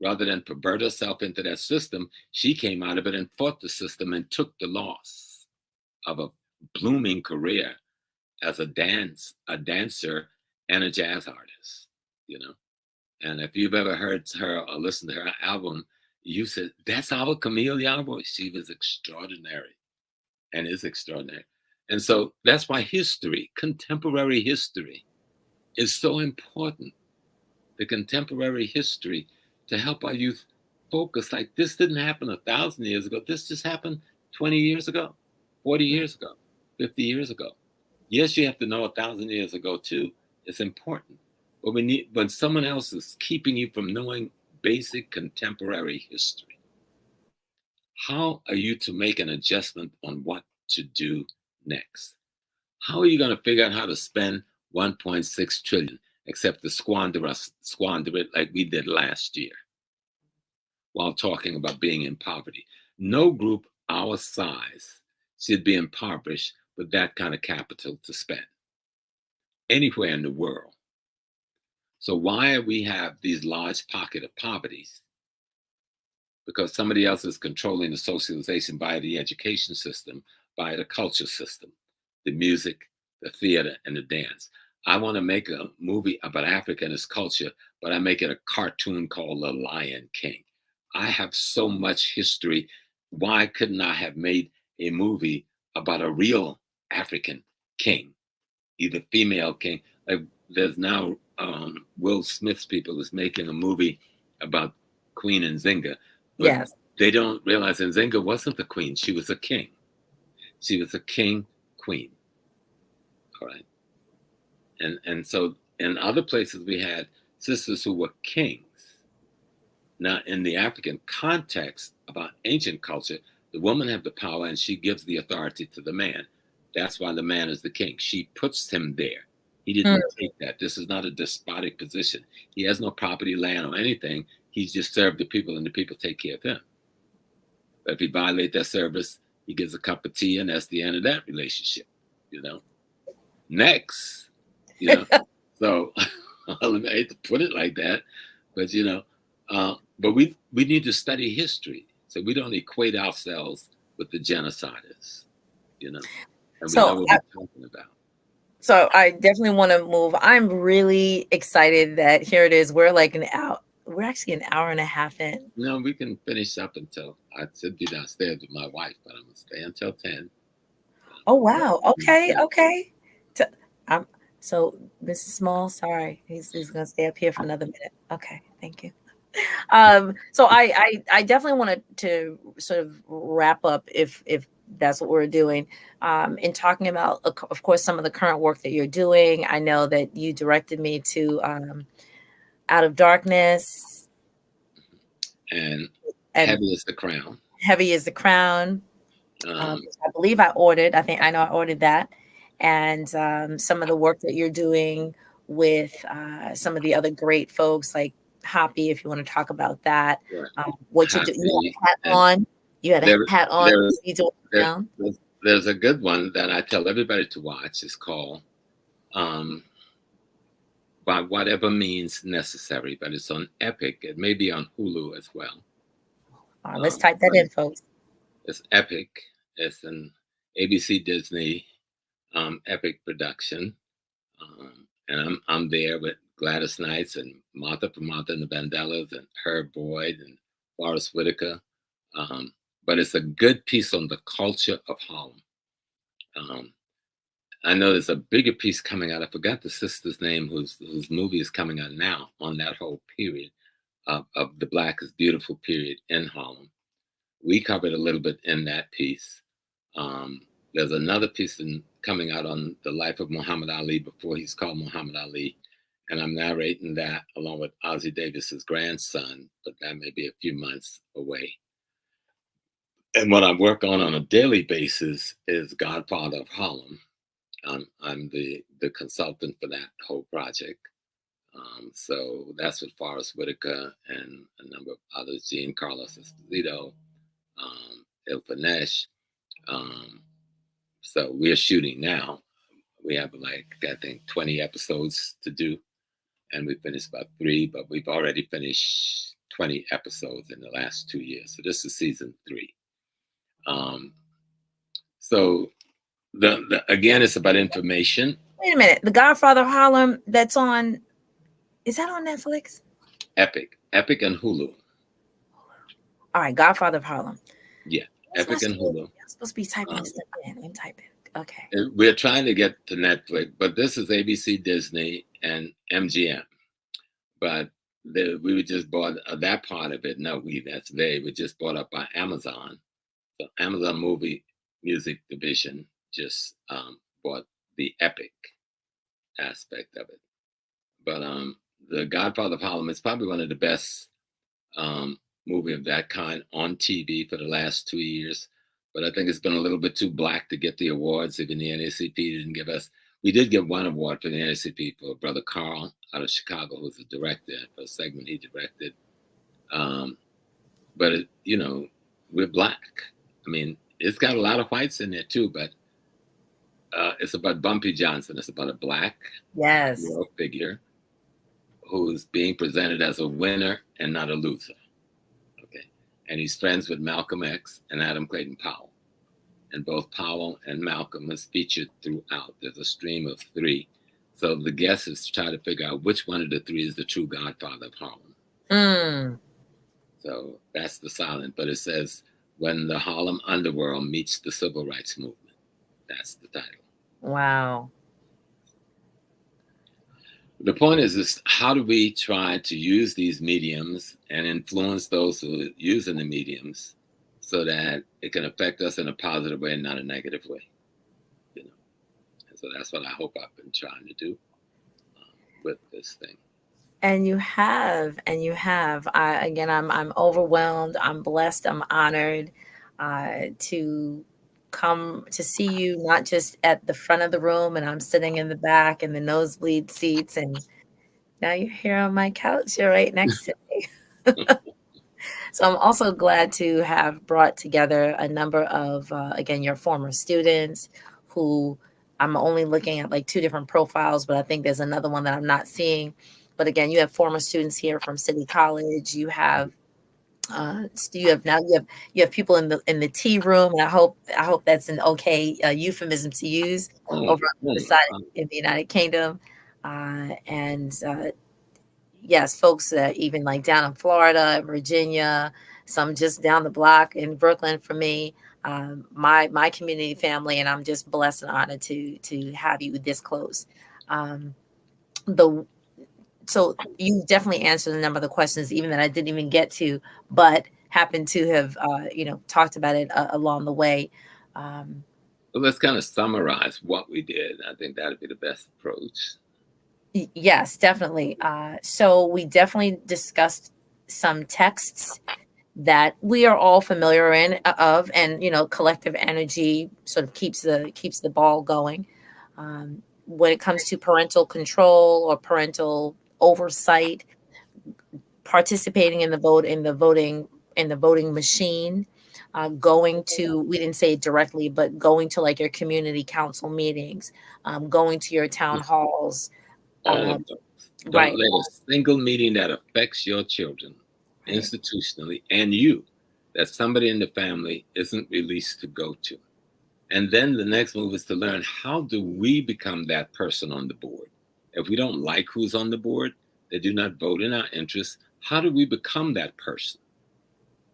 Rather than pervert herself into that system, she came out of it and fought the system and took the loss of a blooming career as a dancer and a jazz artist, And if you've ever heard her or listened to her album, you said, that's our Camille Yarborough. She was extraordinary. And is extraordinary. And so that's why history, contemporary history, is so important. The contemporary history to help our youth focus, like this didn't happen 1,000 years ago. This just happened 20 years ago, 40 years ago, 50 years ago. Yes, you have to know 1,000 years ago too. It's important. But when someone else is keeping you from knowing basic contemporary history, how are you to make an adjustment on what to do next? How are you going to figure out how to spend 1.6 trillion except to squander it like we did last year while talking about being in poverty? No group our size should be impoverished with that kind of capital to spend. anywhere in the world. So why we have these large pockets of poverty? Because somebody else is controlling the socialization by the education system, by the culture system, the music, the theater, and the dance. I want to make a movie about Africa and its culture, but I make it a cartoon called The Lion King. I have so much history. Why couldn't I have made a movie about a real African king, either female king? Like there's now Will Smith's people is making a movie about Queen Nzinga. But Yes. they don't realize Nzinga wasn't the queen. She was a king. She was a king queen. All right. And so in other places we had sisters who were kings. Now in the African context about ancient culture, the woman had the power and she gives the authority to the man. That's why the man is the king. She puts him there. He didn't take that. This is not a despotic position. He has no property, land, or anything. He's just served the people and the people take care of him. But if he violates that service, he gives a cup of tea and that's the end of that relationship, you know. Next, you know. So I hate to put it like that, but you know, but we need to study history so we don't equate ourselves with the genociders, you know, and we know what we're talking about. So I definitely want to move. I'm really excited that here it is. We're like we're actually an hour and a half in. No, we can finish up until I should be downstairs with my wife, but I'm gonna stay until 10. Oh wow. Okay. Okay. So Mrs. Small, sorry, he's gonna stay up here for another minute. Okay, thank you. So I definitely wanted to sort of wrap up if that's what we're doing, in talking about, of course, some of the current work that you're doing. I know that you directed me to Out of Darkness and Heavy is the Crown. Heavy is the Crown. I believe I know I ordered that. And some of the work that you're doing with some of the other great folks like Hoppy, if you want to talk about that. Right. What you do? You had a hat on. You had a hat on. There's a good one that I tell everybody to watch. It's called By Whatever Means Necessary, but it's on Epic. It may be on Hulu as well. Let's type that in, folks. It's Epic. It's an ABC Disney Epic production, and I'm there with Gladys Knights and Martha from Martha and the Vandellas and Herb Boyd and Forrest Whitaker. But it's a good piece on the culture of Harlem. I know there's a bigger piece coming out. I forgot the sister's name whose movie is coming out now on that whole period of the Black is Beautiful period in Harlem. We covered a little bit in that piece. There's another piece coming out on the life of Muhammad Ali before he's called Muhammad Ali. And I'm narrating that along with Ossie Davis's grandson, but that may be a few months away. And what I work on a daily basis is Godfather of Harlem. I'm the consultant for that whole project. So that's with Forrest Whitaker and a number of others, Jean Carlos Esposito, El Fanesh. So we're shooting now. We have I think 20 episodes to do. And we finished about 3, but we've already finished 20 episodes in the last 2 years. So this is season 3. So again, it's about information. Wait a minute. The Godfather of Harlem, is that on Netflix? Epic and Hulu. All right, Godfather of Harlem. Yeah, Epic and Hulu. I'm supposed to be typing stuff in. I'm typing. Okay. We're trying to get to Netflix, but this is ABC, Disney, and MGM. But we just bought that part of it. No, that's they. We just bought up by Amazon. The Amazon Movie Music Division just bought the Epic aspect of it. But The Godfather of Harlem is probably one of the best movie of that kind on TV for the last 2 years. But I think it's been a little bit too Black to get the awards. Even the NAACP didn't give us. We did get one award for the NAACP for Brother Carl out of Chicago, who's the director for a segment he directed. But we're Black. I mean, it's got a lot of whites in there too, but it's about Bumpy Johnson. It's about a black male figure who's being presented as a winner and not a loser. Okay, and he's friends with Malcolm X and Adam Clayton Powell, and both Powell and Malcolm is featured throughout. There's a stream of three. So the guess is to try to figure out which one of the three is the true godfather of Harlem. So that's the silent, but it says, when the Harlem underworld meets the civil rights movement. That's the title. Wow. The point is how do we try to use these mediums and influence those who are using the mediums so that it can affect us in a positive way and not a negative way? You know, and so that's what I hope I've been trying to do with this thing. And you have. I'm overwhelmed. I'm blessed. I'm honored to come to see you, not just at the front of the room, and I'm sitting in the back in the nosebleed seats, and now you're here on my couch. You're right next to me. So I'm also glad to have brought together a number of, again, your former students who I'm only looking at like two different profiles, but I think there's another one that I'm not seeing. But again, you have former students here from City College. You have you have people in the tea room, and I hope that's an okay euphemism to use over on the side in the United Kingdom, and yes, folks even like down in Florida, Virginia, some just down the block in Brooklyn for me. My community family, and I'm just blessed and honored to have you this close. So you definitely answered a number of the questions, even that I didn't even get to, but happened to have, talked about it along the way. Well, let's kind of summarize what we did. I think that'd be the best approach. Yes, definitely. So we definitely discussed some texts that we are all familiar of, and collective energy sort of keeps the ball going. When it comes to parental control or parental oversight, participating in the voting machine, going to, we didn't say it directly, but going to like your community council meetings, going to your town halls. All of those. Don't let a single meeting that affects your children institutionally and you, that somebody in the family isn't released to go to. And then the next move is to learn, how do we become that person on the board? If we don't like who's on the board, they do not vote in our interests, how do we become that person?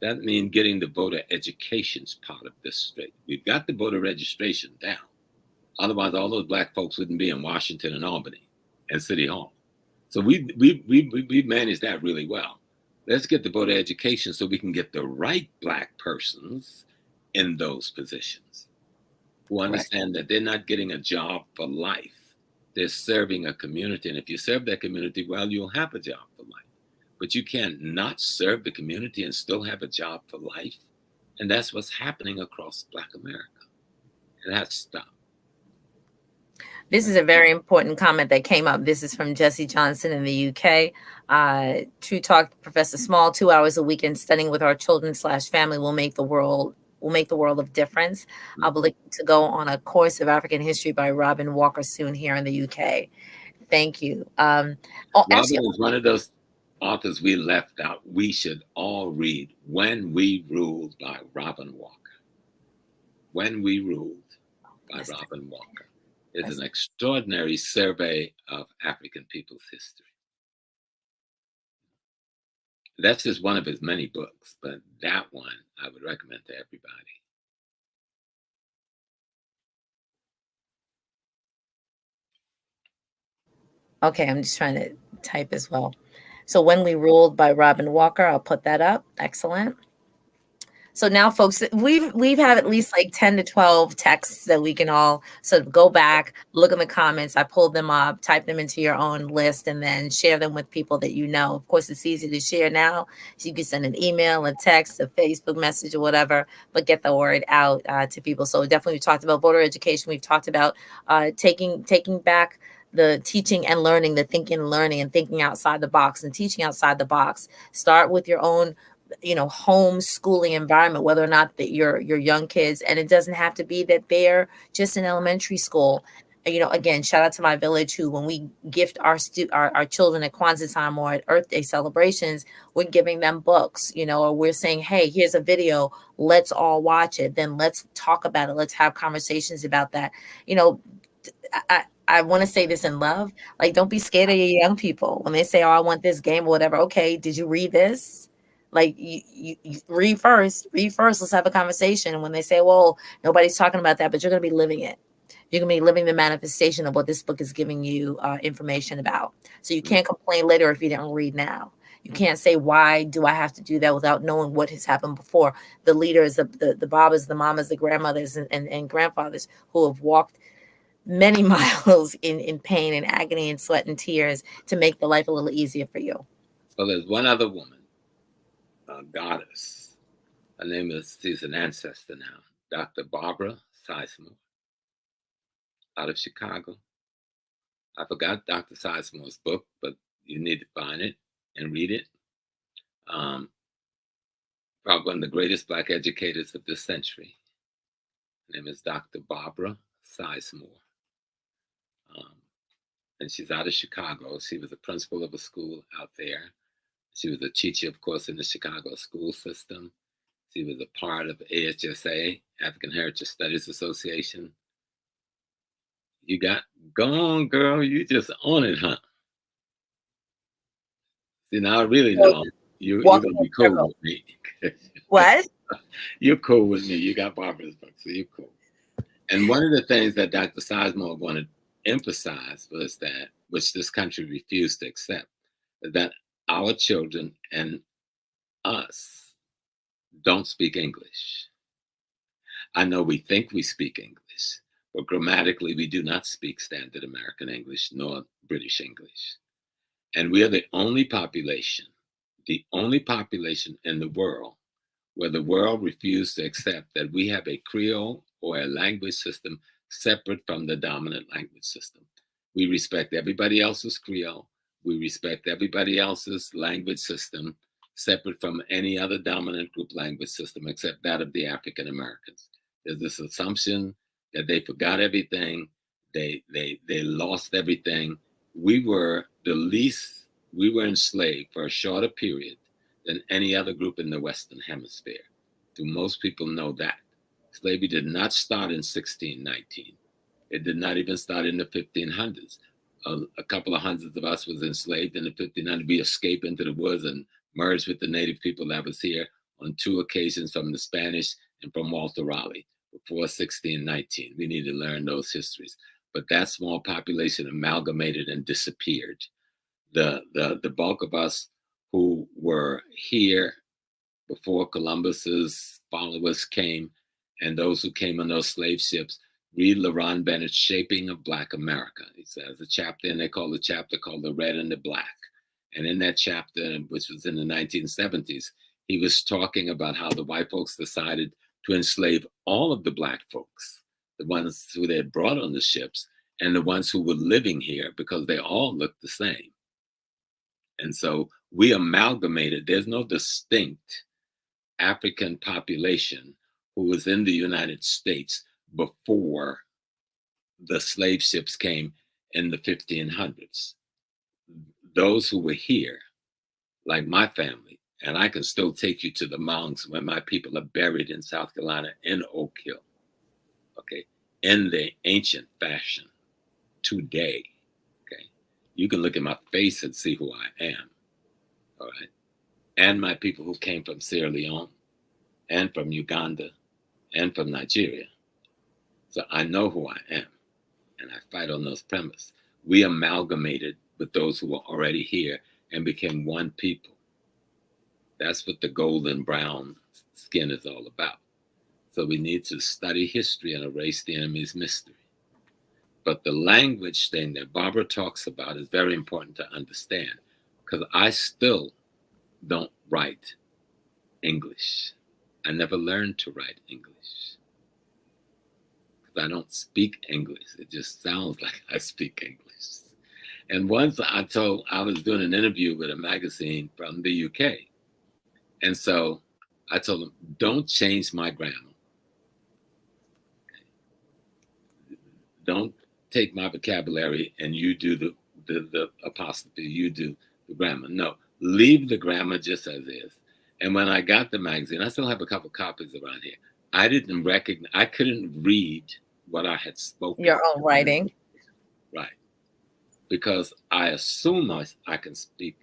That means getting the voter education's part of this straight. We've got the voter registration down. Otherwise, all those black folks wouldn't be in Washington and Albany and City Hall. So we managed that really well. Let's get the voter education so we can get the right black persons in those positions who understand that they're not getting a job for life. They're serving a community. And if you serve that community well, you'll have a job for life. But you can't not serve the community and still have a job for life. And that's what's happening across Black America. And that's stop. This is a very important comment that came up. This is from Jesse Johnson in the UK. True Talk, Professor Small, 2 hours a weekend studying with our children/family will make the world of difference. I'll be looking to go on a course of African history by Robin Walker soon here in the UK. Thank you. Robin is one of those authors we left out. We should all read When We Ruled by Robin Walker. When We Ruled by Robin Walker. It's an extraordinary survey of African people's history. That's just one of his many books, but that one I would recommend to everybody. Okay, I'm just trying to type as well. So When We Ruled by Robin Walker, I'll put that up. Excellent. So now, folks, we've had at least like 10 to 12 texts that we can all sort of go back, look in the comments. I pulled them up, type them into your own list, and then share them with people that you know. Of course, it's easy to share now. So you can send an email, a text, a Facebook message, or whatever, but get the word out to people. So definitely, we talked about voter education. We've talked about taking back the teaching and learning, the thinking and learning, and thinking outside the box and teaching outside the box. Start with your own homeschooling environment, whether or not that your young kids, and it doesn't have to be that they're just in elementary school. Again, shout out to my village who, when we gift our children at Kwanzaa time or at Earth Day celebrations, we're giving them books, or we're saying, hey, here's a video, let's all watch it. Then let's talk about it. Let's have conversations about that. I want to say this in love. Like, don't be scared of your young people when they say, oh, I want this game or whatever. Okay, did you read this? Like, you read first. Let's have a conversation. And when they say, well, nobody's talking about that, but you're going to be living it. You're going to be living the manifestation of what this book is giving you information about. So you can't complain later if you didn't read now. You can't say, why do I have to do that without knowing what has happened before? The leaders, the babas, the mamas, the grandmothers, and grandfathers who have walked many miles in pain and agony and sweat and tears to make the life a little easier for you. Well, there's one other woman, a goddess. Her name is, she's an ancestor now, Dr. Barbara Sizemore, out of Chicago. I forgot Dr. Sizemore's book, but you need to find it and read it. Probably one of the greatest Black educators of this century. Her name is Dr. Barbara Sizemore. And she's out of Chicago. She was a principal of a school out there. She was a teacher, of course, in the Chicago school system. She was a part of AHSA, African Heritage Studies Association. You got, go on, girl, you just on it, huh? See, now I really know you're going to be cool with me. What? You're cool with me. You got Barbara's book, so you're cool. And one of the things that Dr. Sizemore wanted to emphasize was that, which this country refused to accept, is that our children and us don't speak English. I know we think we speak English, but grammatically we do not speak standard American English nor British English. And we are the only population in the world where the world refused to accept that we have a Creole or a language system separate from the dominant language system. We respect everybody else's Creole. We respect everybody else's language system separate from any other dominant group language system except that of the African Americans. There's this assumption that they forgot everything. They lost everything. We were enslaved for a shorter period than any other group in the Western Hemisphere. Do most people know that? Slavery did not start in 1619. It did not even start in the 1500s. A couple of hundreds of us was enslaved in the 1500s. We escaped into the woods and merged with the native people that was here on 2 occasions from the Spanish and from Walter Raleigh before 1619. We need to learn those histories. But that small population amalgamated and disappeared. The bulk of us who were here before Columbus's followers came, and those who came on those slave ships, read LaRon Bennett's Shaping of Black America. He says a chapter, and they call the chapter called The Red and the Black. And in that chapter, which was in the 1970s, he was talking about how the white folks decided to enslave all of the Black folks, the ones who they had brought on the ships, and the ones who were living here, because they all looked the same. And so we amalgamated. There's no distinct African population who was in the United States before the slave ships came in the 1500s. Those who were here, like my family, and I can still take you to the mounds where my people are buried in South Carolina in Oak Hill, okay, in the ancient fashion today, okay? You can look at my face and see who I am, all right? And my people who came from Sierra Leone and from Uganda and from Nigeria. So I know who I am, and I fight on those premises. We amalgamated with those who were already here and became one people. That's what the golden brown skin is all about. So we need to study history and erase the enemy's mystery. But the language thing that Barbara talks about is very important to understand, because I still don't write English. I never learned to write English. I don't speak English. It just sounds like I speak English. And once I was doing an interview with a magazine from the UK, And so I told them, don't change my grammar. Don't take my vocabulary and you do the apostrophe, you do the grammar. No, leave the grammar just as is. And when I got the magazine, I still have a couple copies around here. I didn't recognize, I couldn't read what I had spoken. Your own writing. Right. Because I assume I can speak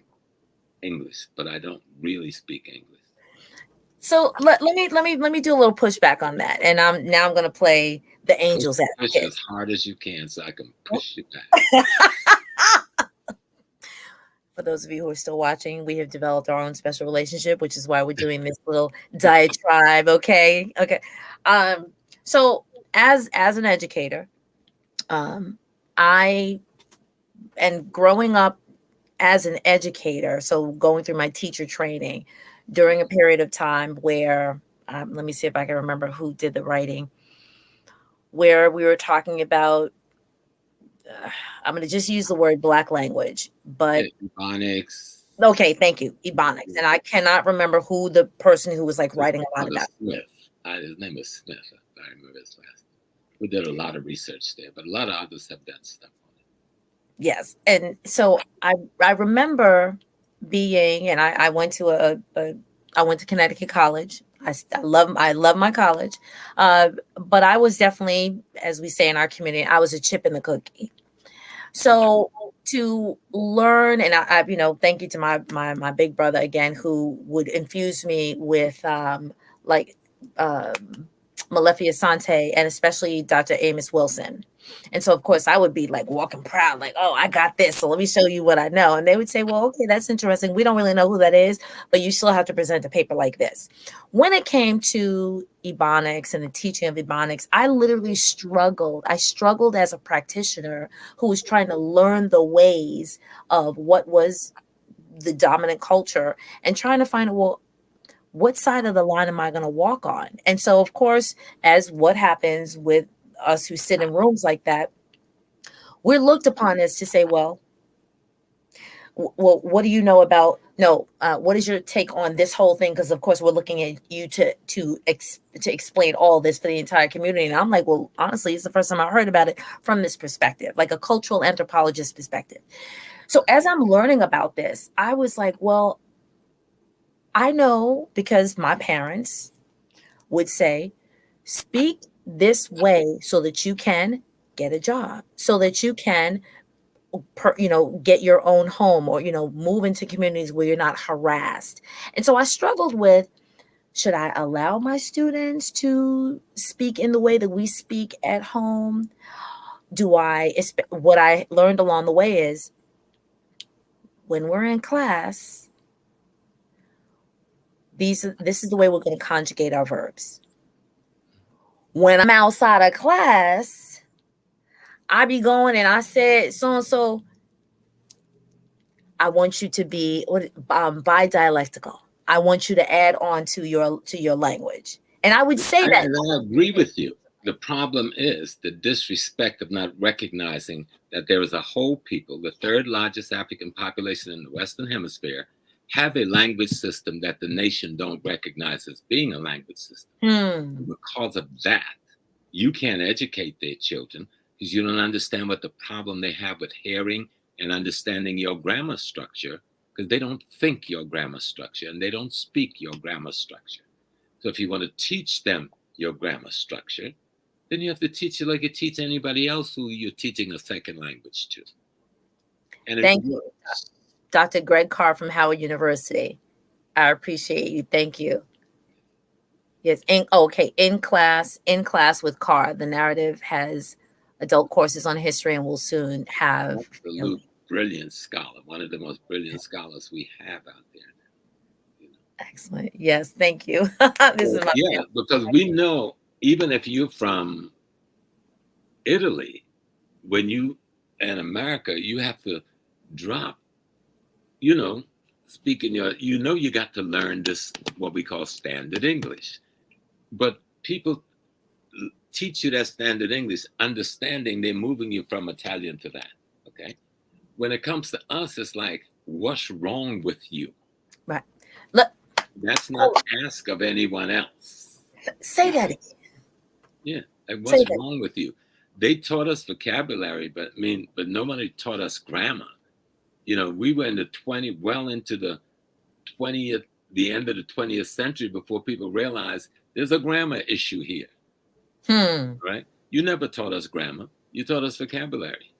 English, but I don't really speak English. So let me do a little pushback on that. And I'm going to play the angel's advocate. Push as hard as you can so I can push you back. For those of you who are still watching, we have developed our own special relationship, which is why we're doing this little diatribe. Okay. So as an educator, I and growing up as an educator, so going through my teacher training during a period of time where, let me see if I can remember who did the writing, where we were talking about, I'm going to just use the word Black language, but Ebonics. Okay, thank you, Ebonics, and I cannot remember who the person who was like writing a lot about. Smith. His name was Smith. I remember his last name. We did a lot of research there, but a lot of others have done stuff on it. Yes, and so I remember being, and I went to I went to Connecticut College. I love my college, but I was definitely, as we say in our community, I was a chip in the cookie. So to learn, and I thank you to my big brother again, who would infuse me with Malefica Sante, and especially Dr. Amos Wilson. And so, of course, I would be like walking proud, like, oh, I got this. So let me show you what I know. And they would say, well, okay, that's interesting. We don't really know who that is, but you still have to present a paper like this. When it came to Ebonics and the teaching of Ebonics, I literally struggled. I struggled as a practitioner who was trying to learn the ways of what was the dominant culture and trying to find, well, what side of the line am I going to walk on? And so, of course, as what happens with us who sit in rooms like that, we're looked upon as to say, well, what do you know about? No, what is your take on this whole thing? Because of course, we're looking at you to explain all this for the entire community. And I'm like, well, honestly, it's the first time I heard about it from this perspective, like a cultural anthropologist perspective. So as I'm learning about this, I was like, well, I know, because my parents would say, speak this way so that you can get a job, so that you can, get your own home, or, move into communities where you're not harassed. And so I struggled with, should I allow my students to speak in the way that we speak at home? What I learned along the way is, when we're in class, this is the way we're going to conjugate our verbs. When I'm outside of class, I be going and I said so-and-so, I want you to be bi-dialectical. I want you to add on to your language. And I would say that. I agree with you. The problem is the disrespect of not recognizing that there is a whole people, the third largest African population in the Western Hemisphere, have a language system that the nation don't recognize as being a language system. Because of that, you can't educate their children because you don't understand what the problem they have with hearing and understanding your grammar structure, because they don't think your grammar structure and they don't speak your grammar structure. So if you want to teach them your grammar structure, then you have to teach it like you teach anybody else who you're teaching a second language to. And thank you. Dr. Greg Carr from Howard University. I appreciate you. Thank you. Yes. In class with Carr. The narrative has adult courses on history and will soon have. Absolute brilliant scholar. One of the most brilliant scholars we have out there. Excellent. Yes. Thank you. Because we know, even if you're from Italy, when you in America, you have to drop, speaking you got to learn this, what we call standard English. But people teach you that standard English, understanding they're moving you from Italian to that, okay? When it comes to us, it's like, what's wrong with you? Right. That's not ask of anyone else. Say that again. Yeah. And what's wrong with you? They taught us vocabulary, but nobody taught us grammar. You know, we were into the 20th, the end of the 20th century before people realized there's a grammar issue here. Right? You never taught us grammar. You taught us vocabulary.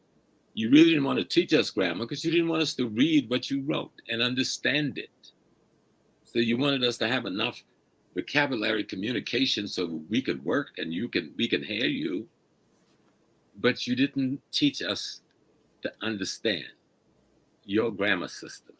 You really didn't want to teach us grammar because you didn't want us to read what you wrote and understand it. So you wanted us to have enough vocabulary communication so we could work and we can hear you, but you didn't teach us to understand your grammar system.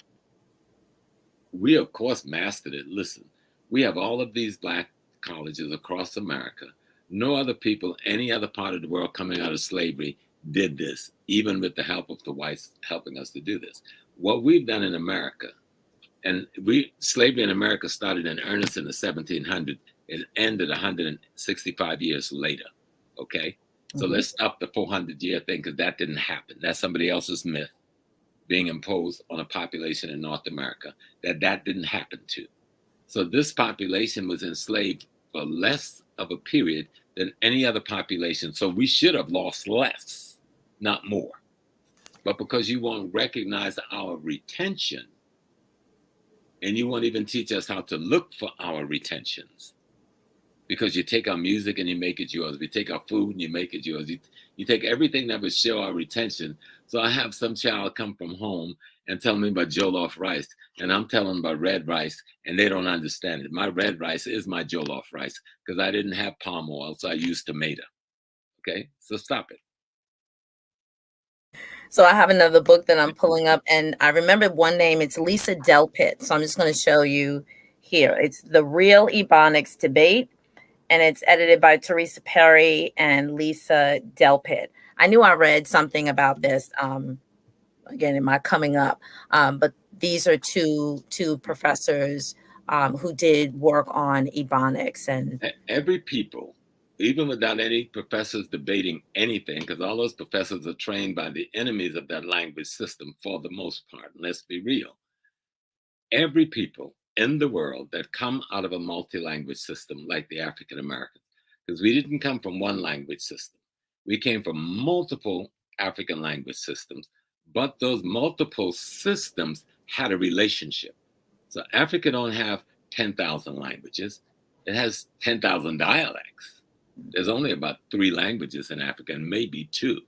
We, of course, mastered it. Listen, we have all of these Black colleges across America. No other people, any other part of the world coming out of slavery did this, even with the help of the whites helping us to do this. What we've done in America, and slavery in America started in earnest in the 1700s. It ended 165 years later, okay? So let's stop the 400-year thing because that didn't happen. That's somebody else's myth being imposed on a population in North America that didn't happen to. So this population was enslaved for less of a period than any other population. So we should have lost less, not more. But because you won't recognize our retention, and you won't even teach us how to look for our retentions, because you take our music and you make it yours. We take our food and you make it yours. You take everything that would show our retention. So I have some child come from home and tell me about jollof rice, and I'm telling them about red rice, and they don't understand it. My red rice is my jollof rice because I didn't have palm oil, so I used tomato. Okay, so stop it. So I have another book that I'm pulling up, and I remember one name. It's Lisa Delpit. So I'm just going to show you here. It's The Real Ebonics Debate, and it's edited by Teresa Perry and Lisa Delpit. I knew I read something about this, again, in my coming up, but these are two professors who did work on Ebonics. And every people, even without any professors debating anything, because all those professors are trained by the enemies of that language system for the most part. And let's be real. Every people in the world that come out of a multi-language system like the African Americans, because we didn't come from one language system. We came from multiple African language systems, but those multiple systems had a relationship. So Africa don't have 10,000 languages. It has 10,000 dialects. There's only about 3 languages in Africa, and maybe 2.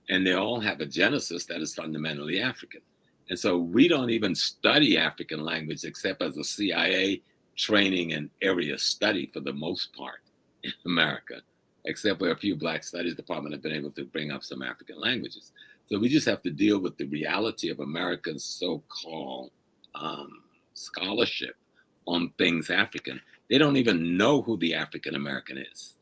And they all have a genesis that is fundamentally African. And so we don't even study African language except as a CIA training and area study for the most part in America, except where a few Black Studies department have been able to bring up some African languages. So we just have to deal with the reality of America's so-called scholarship on things African. They don't even know who the African American is.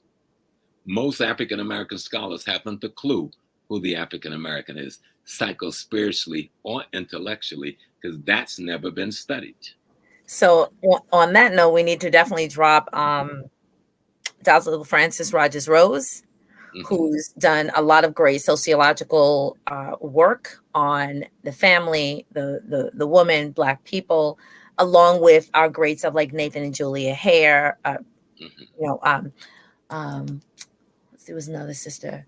Most African American scholars haven't a clue who the African American is, psycho-spiritually or intellectually, because that's never been studied. So on that note, we need to definitely drop Dr. Francis Rogers Rose, who's done a lot of great sociological work on the family, the woman, Black people, along with our greats of like Nathan and Julia Hare. There was another sister.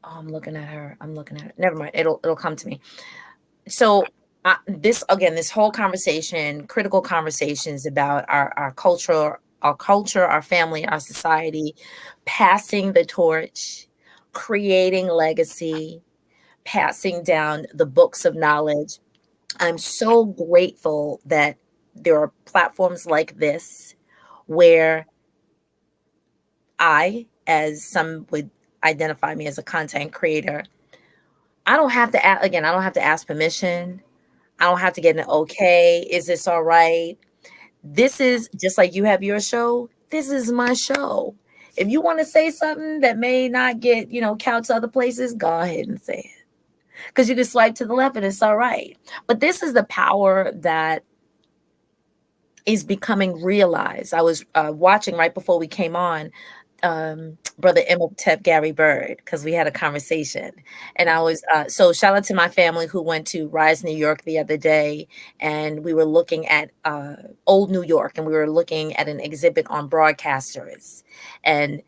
Oh, I'm looking at her. Never mind. It'll come to me. So this whole conversation, critical conversations about our culture, our family, our society, passing the torch, creating legacy, passing down the books of knowledge. I'm so grateful that there are platforms like this where I, as some would identify me as a content creator, I don't have to ask permission. I don't have to get an okay. Is this all right? This is just like you have your show. This is my show. If you want to say something that may not get, couch other places, go ahead and say it. Because you can swipe to the left and it's all right. But this is the power that is becoming realized. I was watching right before we came on Brother Imhotep Gary Bird, because we had a conversation. And I was, so shout out to my family who went to Rise New York the other day. And we were looking at old New York, and we were looking at an exhibit on broadcasters. And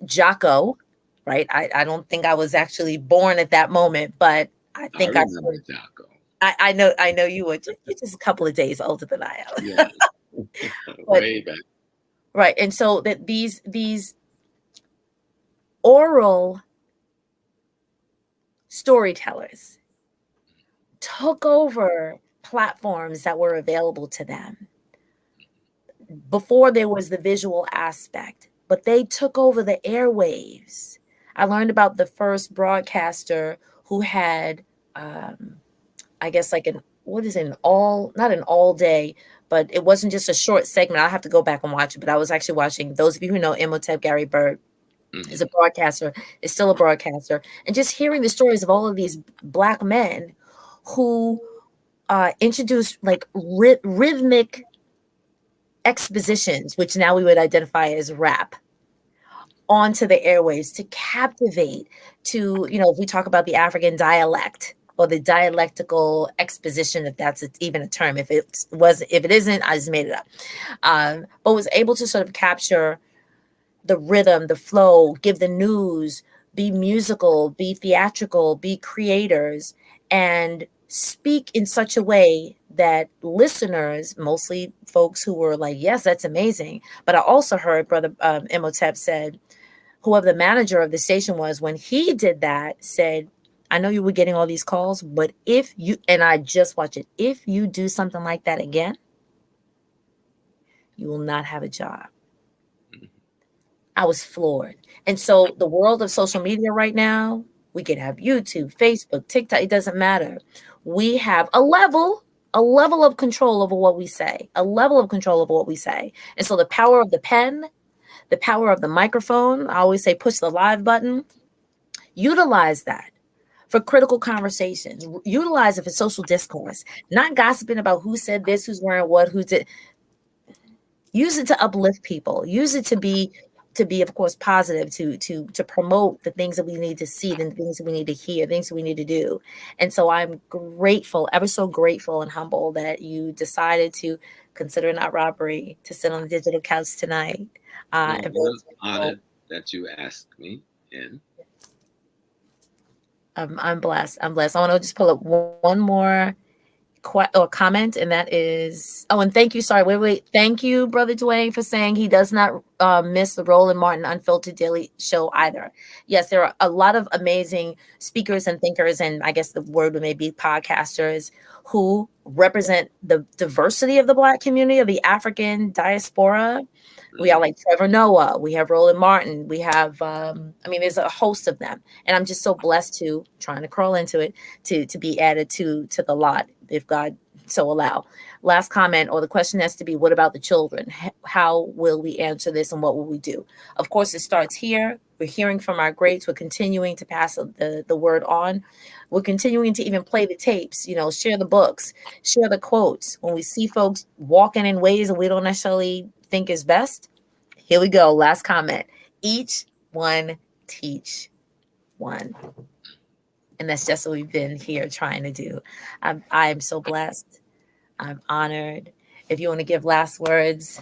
Jocko, right? I don't think I was actually born at that moment, but I think I remember Jocko. I know you were. You're just a couple of days older than I am. Yeah. Way back. Right. And so that these oral storytellers took over platforms that were available to them. Before there was the visual aspect, but they took over the airwaves. I learned about the first broadcaster who had, I guess, like not an all day, but it wasn't just a short segment. I'll have to go back and watch it, but I was actually watching, those of you who know Imhotep Gary Bird is a broadcaster, is still a broadcaster, and just hearing the stories of all of these Black men who introduced like rhythmic expositions, which now we would identify as rap, onto the airwaves to captivate, to, if we talk about the African dialect or the dialectical exposition, if that's even a term. If it isn't, I just made it up. But was able to sort of capture the rhythm, the flow, give the news, be musical, be theatrical, be creators, and speak in such a way that listeners, mostly folks who were like, yes, that's amazing. But I also heard Brother Imhotep said, whoever the manager of the station was, when he did that, said, I know you were getting all these calls, but if you, and I just watched it, if you do something like that again, you will not have a job. I was floored. And so the world of social media right now, we could have YouTube, Facebook, TikTok, it doesn't matter. We have a level of control over what we say, And so the power of the pen, the power of the microphone, I always say push the live button, utilize that for critical conversations, utilize it for social discourse, not gossiping about who said this, who's wearing what, who did. Use it to uplift people, use it to be, of course, positive, to promote the things that we need to see, the things that we need to hear, things that we need to do. And so I'm grateful, ever so grateful and humble that you decided to consider it not robbery to sit on the digital couch tonight. I'm honored that you asked me in. I'm blessed. I want to just pull up one more comment, and that is, and thank you. Sorry, wait. Thank you, Brother Dwayne, for saying he does not miss the Roland Martin Unfiltered Daily Show either. Yes, there are a lot of amazing speakers and thinkers, and I guess the word would maybe podcasters, who represent the diversity of the Black community, of the African diaspora. We have like Trevor Noah, we have Roland Martin, we have, there's a host of them. And I'm just so blessed trying to crawl into it, to be added to the lot, if God so allow. Last comment, or the question has to be, what about the children? How will we answer this, and what will we do? Of course, it starts here. We're hearing from our greats. We're continuing to pass the word on. We're continuing to even play the tapes, share the books, share the quotes. When we see folks walking in ways that we don't necessarily think is best, here we go. Last comment. Each one teach one. And that's just what we've been here trying to do. I am so blessed. I'm honored. If you want to give last words,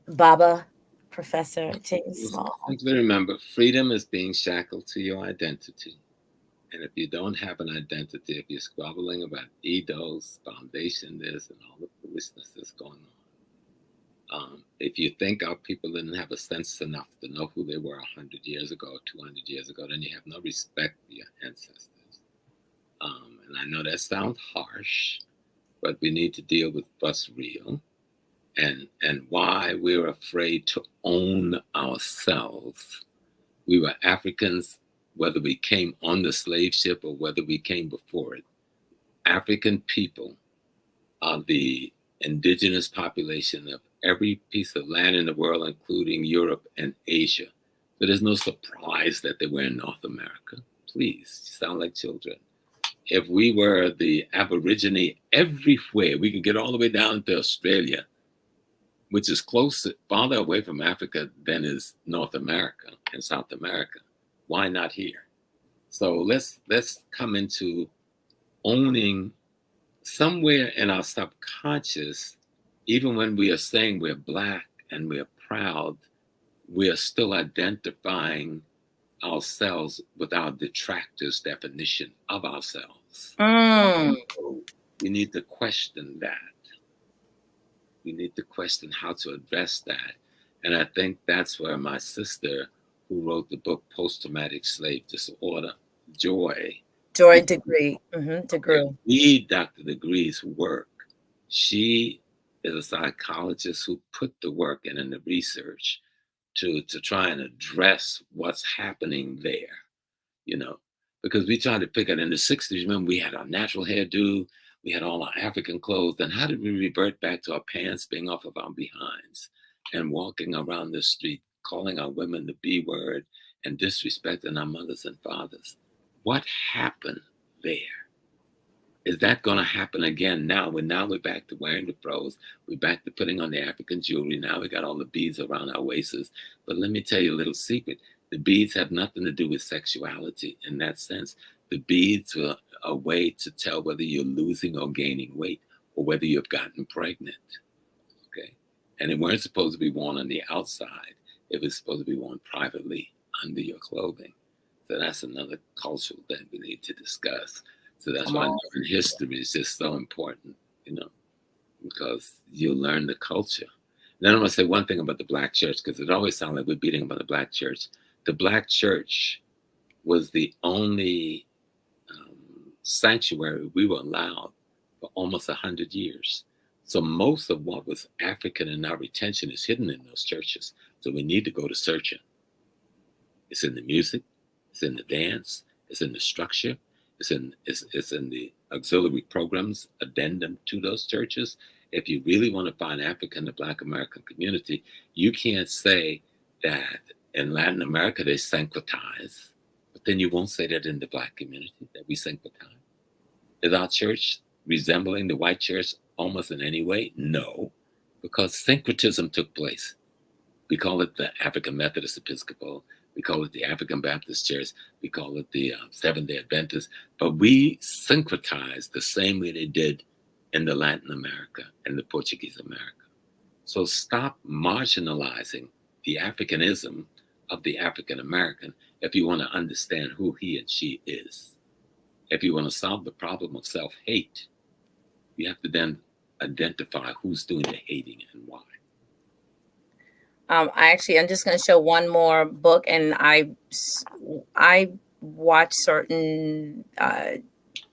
Baba, Professor James Small. Remember, freedom is being shackled to your identity. And if you don't have an identity, if you're squabbling about EDOs, foundation this, and all the foolishness that's going on, if you think our people didn't have a sense enough to know who they were 100 years ago, 200 years ago, then you have no respect for your ancestors. And I know that sounds harsh, but we need to deal with what's real and why we're afraid to own ourselves. We were Africans, whether we came on the slave ship or whether we came before it. African people are the indigenous population of every piece of land in the world, including Europe and Asia. So there's no surprise that they were in North America. Please, you sound like children. If we were the Aborigine everywhere, we could get all the way down to Australia. which is closer, farther away from Africa than is North America and South America. Why not here? So let's come into owning somewhere in our subconscious, even when we are saying we're Black and we're proud, we are still identifying ourselves with our detractors' definition of ourselves. So we need to question that. We need to question how to address that. And I think that's where my sister, who wrote the book Post-Traumatic Slave Disorder, Joy Degree. Degree. Read Dr. Degree's work. She is a psychologist who put the work in the research to try and address what's happening there, because we tried to pick it in the 60s. Remember, we had our natural hairdo, we had all our African clothes. Then how did we revert back to our pants being off of our behinds and walking around the street, calling our women the B word and disrespecting our mothers and fathers? What happened there? Is that going to happen again now? Now we're back to wearing the froze. We're back to putting on the African jewelry. Now we got all the beads around our waists. But let me tell you a little secret. The beads have nothing to do with sexuality in that sense. The beads are a way to tell whether you're losing or gaining weight or whether you've gotten pregnant. Okay. And it weren't supposed to be worn on the outside. It was supposed to be worn privately under your clothing. So that's another cultural thing we need to discuss. So that's why learning history is just so important, because you'll learn the culture. Then I'm going to say one thing about the Black church, because it always sounds like we're beating about the Black church. The Black church was the only sanctuary we were allowed for almost 100 years. So most of what was African in our retention is hidden in those churches. So we need to go to searching. It's in the music, it's in the dance, it's in the structure, it's in the auxiliary programs addendum to those churches. If you really want to find Africa in the Black American community, you can't say that in Latin America they syncretize, but then you won't say that in the Black community that we syncretize. Is our church resembling the white church almost in any way? No, because syncretism took place. We call it the African Methodist Episcopal. We call it the African Baptist Church. We call it the Seventh-day Adventist. But we syncretize the same way they did in the Latin America and the Portuguese America. So stop marginalizing the Africanism of the African American if you want to understand who he and she is. If you want to solve the problem of self-hate, you have to then identify who's doing the hating and why. I'm just going to show one more book, and I watch certain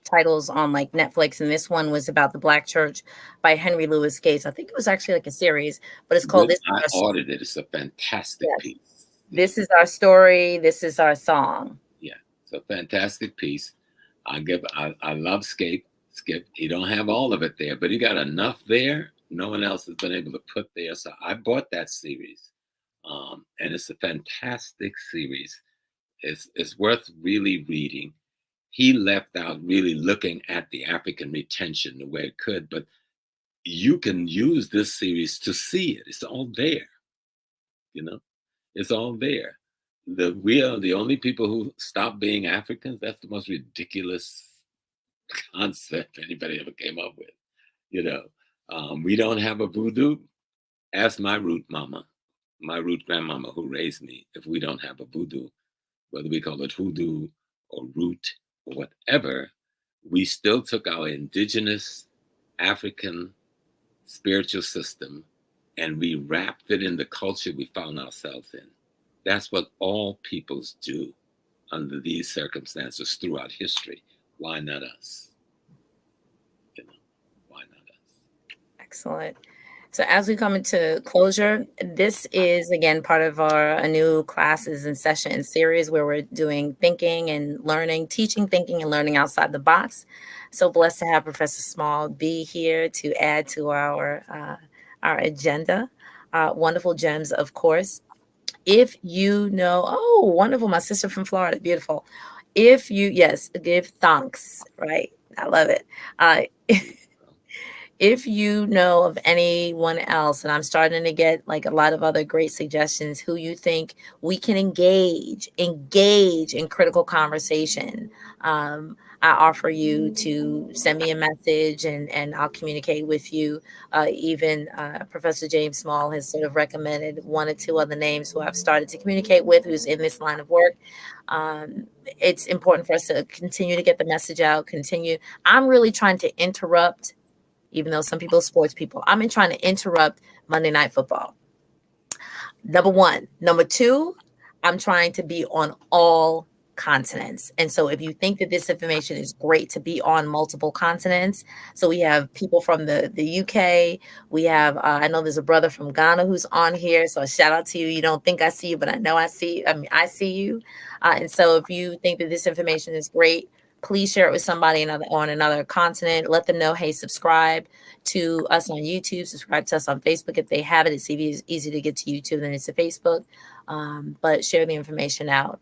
titles on like Netflix, and this one was about the Black Church by Henry Louis Gates. I think it was actually like a series, but it's called. I ordered it. It's a fantastic piece. This is our story. This is our song. Yeah, it's a fantastic piece. I love Skip. He don't have all of it there, but he got enough there. No one else has been able to put there. So I bought that series. And it's a fantastic series. It's worth really reading. He left out really looking at the African retention the way it could, but you can use this series to see it. It's all there. It's all there. We are the only people who stop being Africans. That's the most ridiculous concept anybody ever came up with. We don't have a voodoo. Ask my root mama, my root grandmama who raised me, if we don't have a voodoo, whether we call it hoodoo or root or whatever, we still took our indigenous African spiritual system and we wrapped it in the culture we found ourselves in. That's what all peoples do under these circumstances throughout history. Why not us? Why not us? Excellent. So as we come into closure, this is, again, part of a new classes and session and series where we're doing thinking and learning, teaching, thinking, and learning outside the box. So blessed to have Professor Small be here to add to our agenda. Wonderful gems, of course. If you know, oh, wonderful, my sister from Florida, beautiful. If you, yes, give thanks, right? I love it. If you know of anyone else, and I'm starting to get like a lot of other great suggestions, who you think we can engage in critical conversation, I offer you to send me a message, and I'll communicate with you. Even Professor James Small has sort of recommended one or two other names who I've started to communicate with, who's in this line of work. It's important for us to continue to get the message out, continue. I'm really trying to interrupt, even though some people are sports people, I'm trying to interrupt Monday Night Football. Number one. Number two, I'm trying to be on all continents. And so if you think that this information is great to be on multiple continents, so we have people from the UK, we have, I know there's a brother from Ghana who's on here. So a shout out to you. You don't think I see you, but I know I see you. I mean, I see you. And so if you think that this information is great, please share it with somebody on another continent. Let them know, hey, subscribe to us on YouTube, subscribe to us on Facebook. If they have it, it's easy to get to YouTube than it's to Facebook. But share the information out.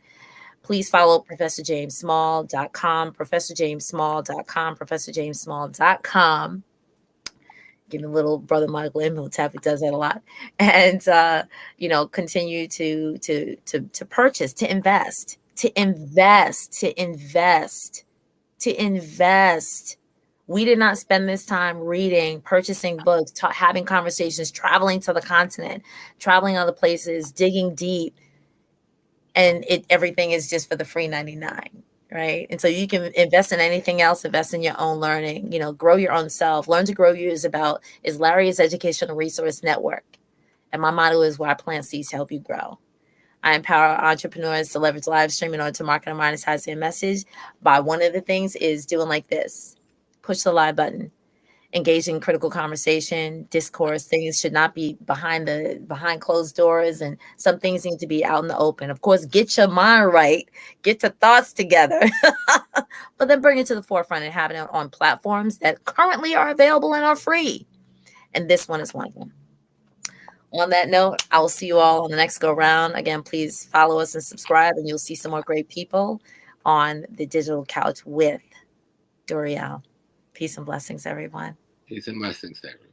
Please follow ProfessorJamesSmall.com, ProfessorJamesSmall.com, ProfessorJamesSmall.com. Give me a little brother Michael Imhotep, does that a lot. And continue to purchase, to invest. We did not spend this time reading, purchasing books, having conversations, traveling to the continent, traveling other places, digging deep. And everything is just for the free 99, right? And so you can invest in anything else, invest in your own learning, grow your own self. Learn to Grow You is Larry's Educational Resource Network. And my motto is where I plant seeds to help you grow. I empower entrepreneurs to leverage live streaming in order to market and monetize their message. By one of the things is doing like this: push the live button, engage in critical conversation, discourse. Things should not be behind closed doors, and some things need to be out in the open. Of course, get your mind right, get your thoughts together, but then bring it to the forefront and have it on platforms that currently are available and are free. And this one is one of them. On that note, I will see you all on the next go round. Again, please follow us and subscribe, and you'll see some more great people on the digital couch with Doriel. Peace and blessings, everyone. Peace and blessings, everyone.